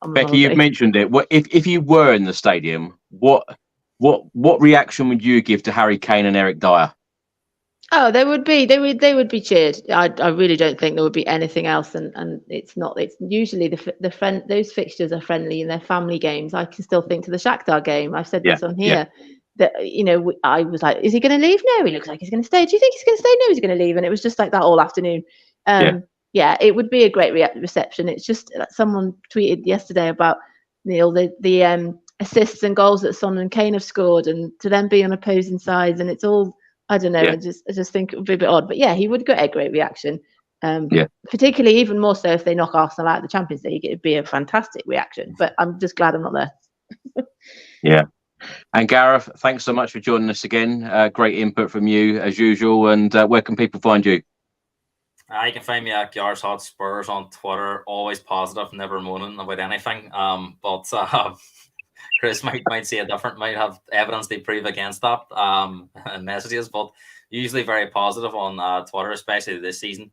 Becky, you've mentioned it. What if you were in the stadium, what reaction would you give to Harry Kane and Eric Dyer? Oh, they would be cheered. I really don't think there would be anything else, and it's not. It's usually those fixtures are friendly and they're family games. I can still think to the Shakhtar game. I've said this on here that I was like, is he going to leave? No, he looks like he's going to stay. Do you think he's going to stay? No, he's going to leave. And it was just like that all afternoon. Yeah, it would be a great reception. It's just someone tweeted yesterday about the assists and goals that Son and Kane have scored, and to them be on opposing sides, and it's all. I don't know. I just think it would be a bit odd, but yeah, he would get a great reaction. Particularly, even more so if they knock Arsenal out of the Champions League, it'd be a fantastic reaction. But I'm just glad I'm not there. Yeah, and Gareth, thanks so much for joining us again. Great input from you as usual. And where can people find you? You can find me at Gareth Hot Spurs on Twitter. Always positive, never moaning about anything. But Chris might see a different, might have evidence to prove against that and messages, but usually very positive on Twitter, especially this season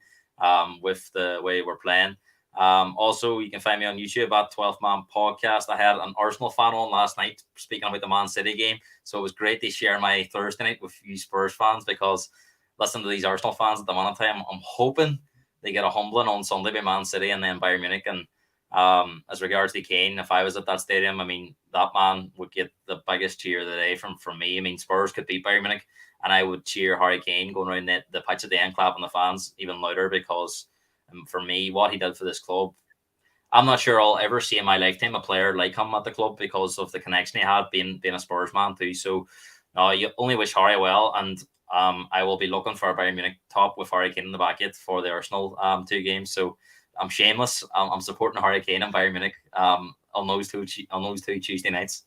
with the way we're playing. Also, you can find me on YouTube at 12th Man Podcast. I had an Arsenal fan on last night speaking about the Man City game, so it was great to share my Thursday night with you Spurs fans, because listening to these Arsenal fans at the moment in time, I'm hoping they get a humbling on Sunday by Man City and then Bayern Munich. And as regards to Kane, if I was at that stadium, I mean, that man would get the biggest cheer of the day from me. I mean, Spurs could beat Bayern Munich, and I would cheer Harry Kane going around the pitch at the end, clapping the fans even louder, because for me, what he did for this club, I'm not sure I'll ever see in my lifetime a player like him at the club, because of the connection he had being a Spurs man too. So you only wish Harry well, and I will be looking for a Bayern Munich top with Harry Kane in the back end for the Arsenal 2 games. So I'm shameless. I'm supporting Harry Kane and Bayern Munich on those two Tuesday nights.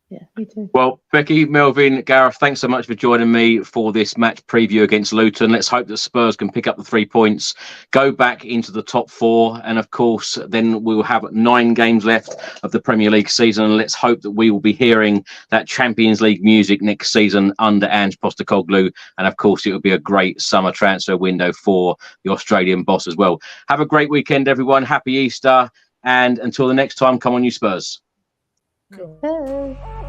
Yeah, me too. Well, Becky, Melvin, Gareth, thanks so much for joining me for this match preview against Luton. Let's hope that Spurs can pick up the 3 points, go back into the top 4, and of course, then we will have 9 games left of the Premier League season. And let's hope that we will be hearing that Champions League music next season under Ange Postecoglou. And of course, it will be a great summer transfer window for the Australian boss as well. Have a great weekend, everyone. Happy Easter. And until the next time, come on, you Spurs. Hey.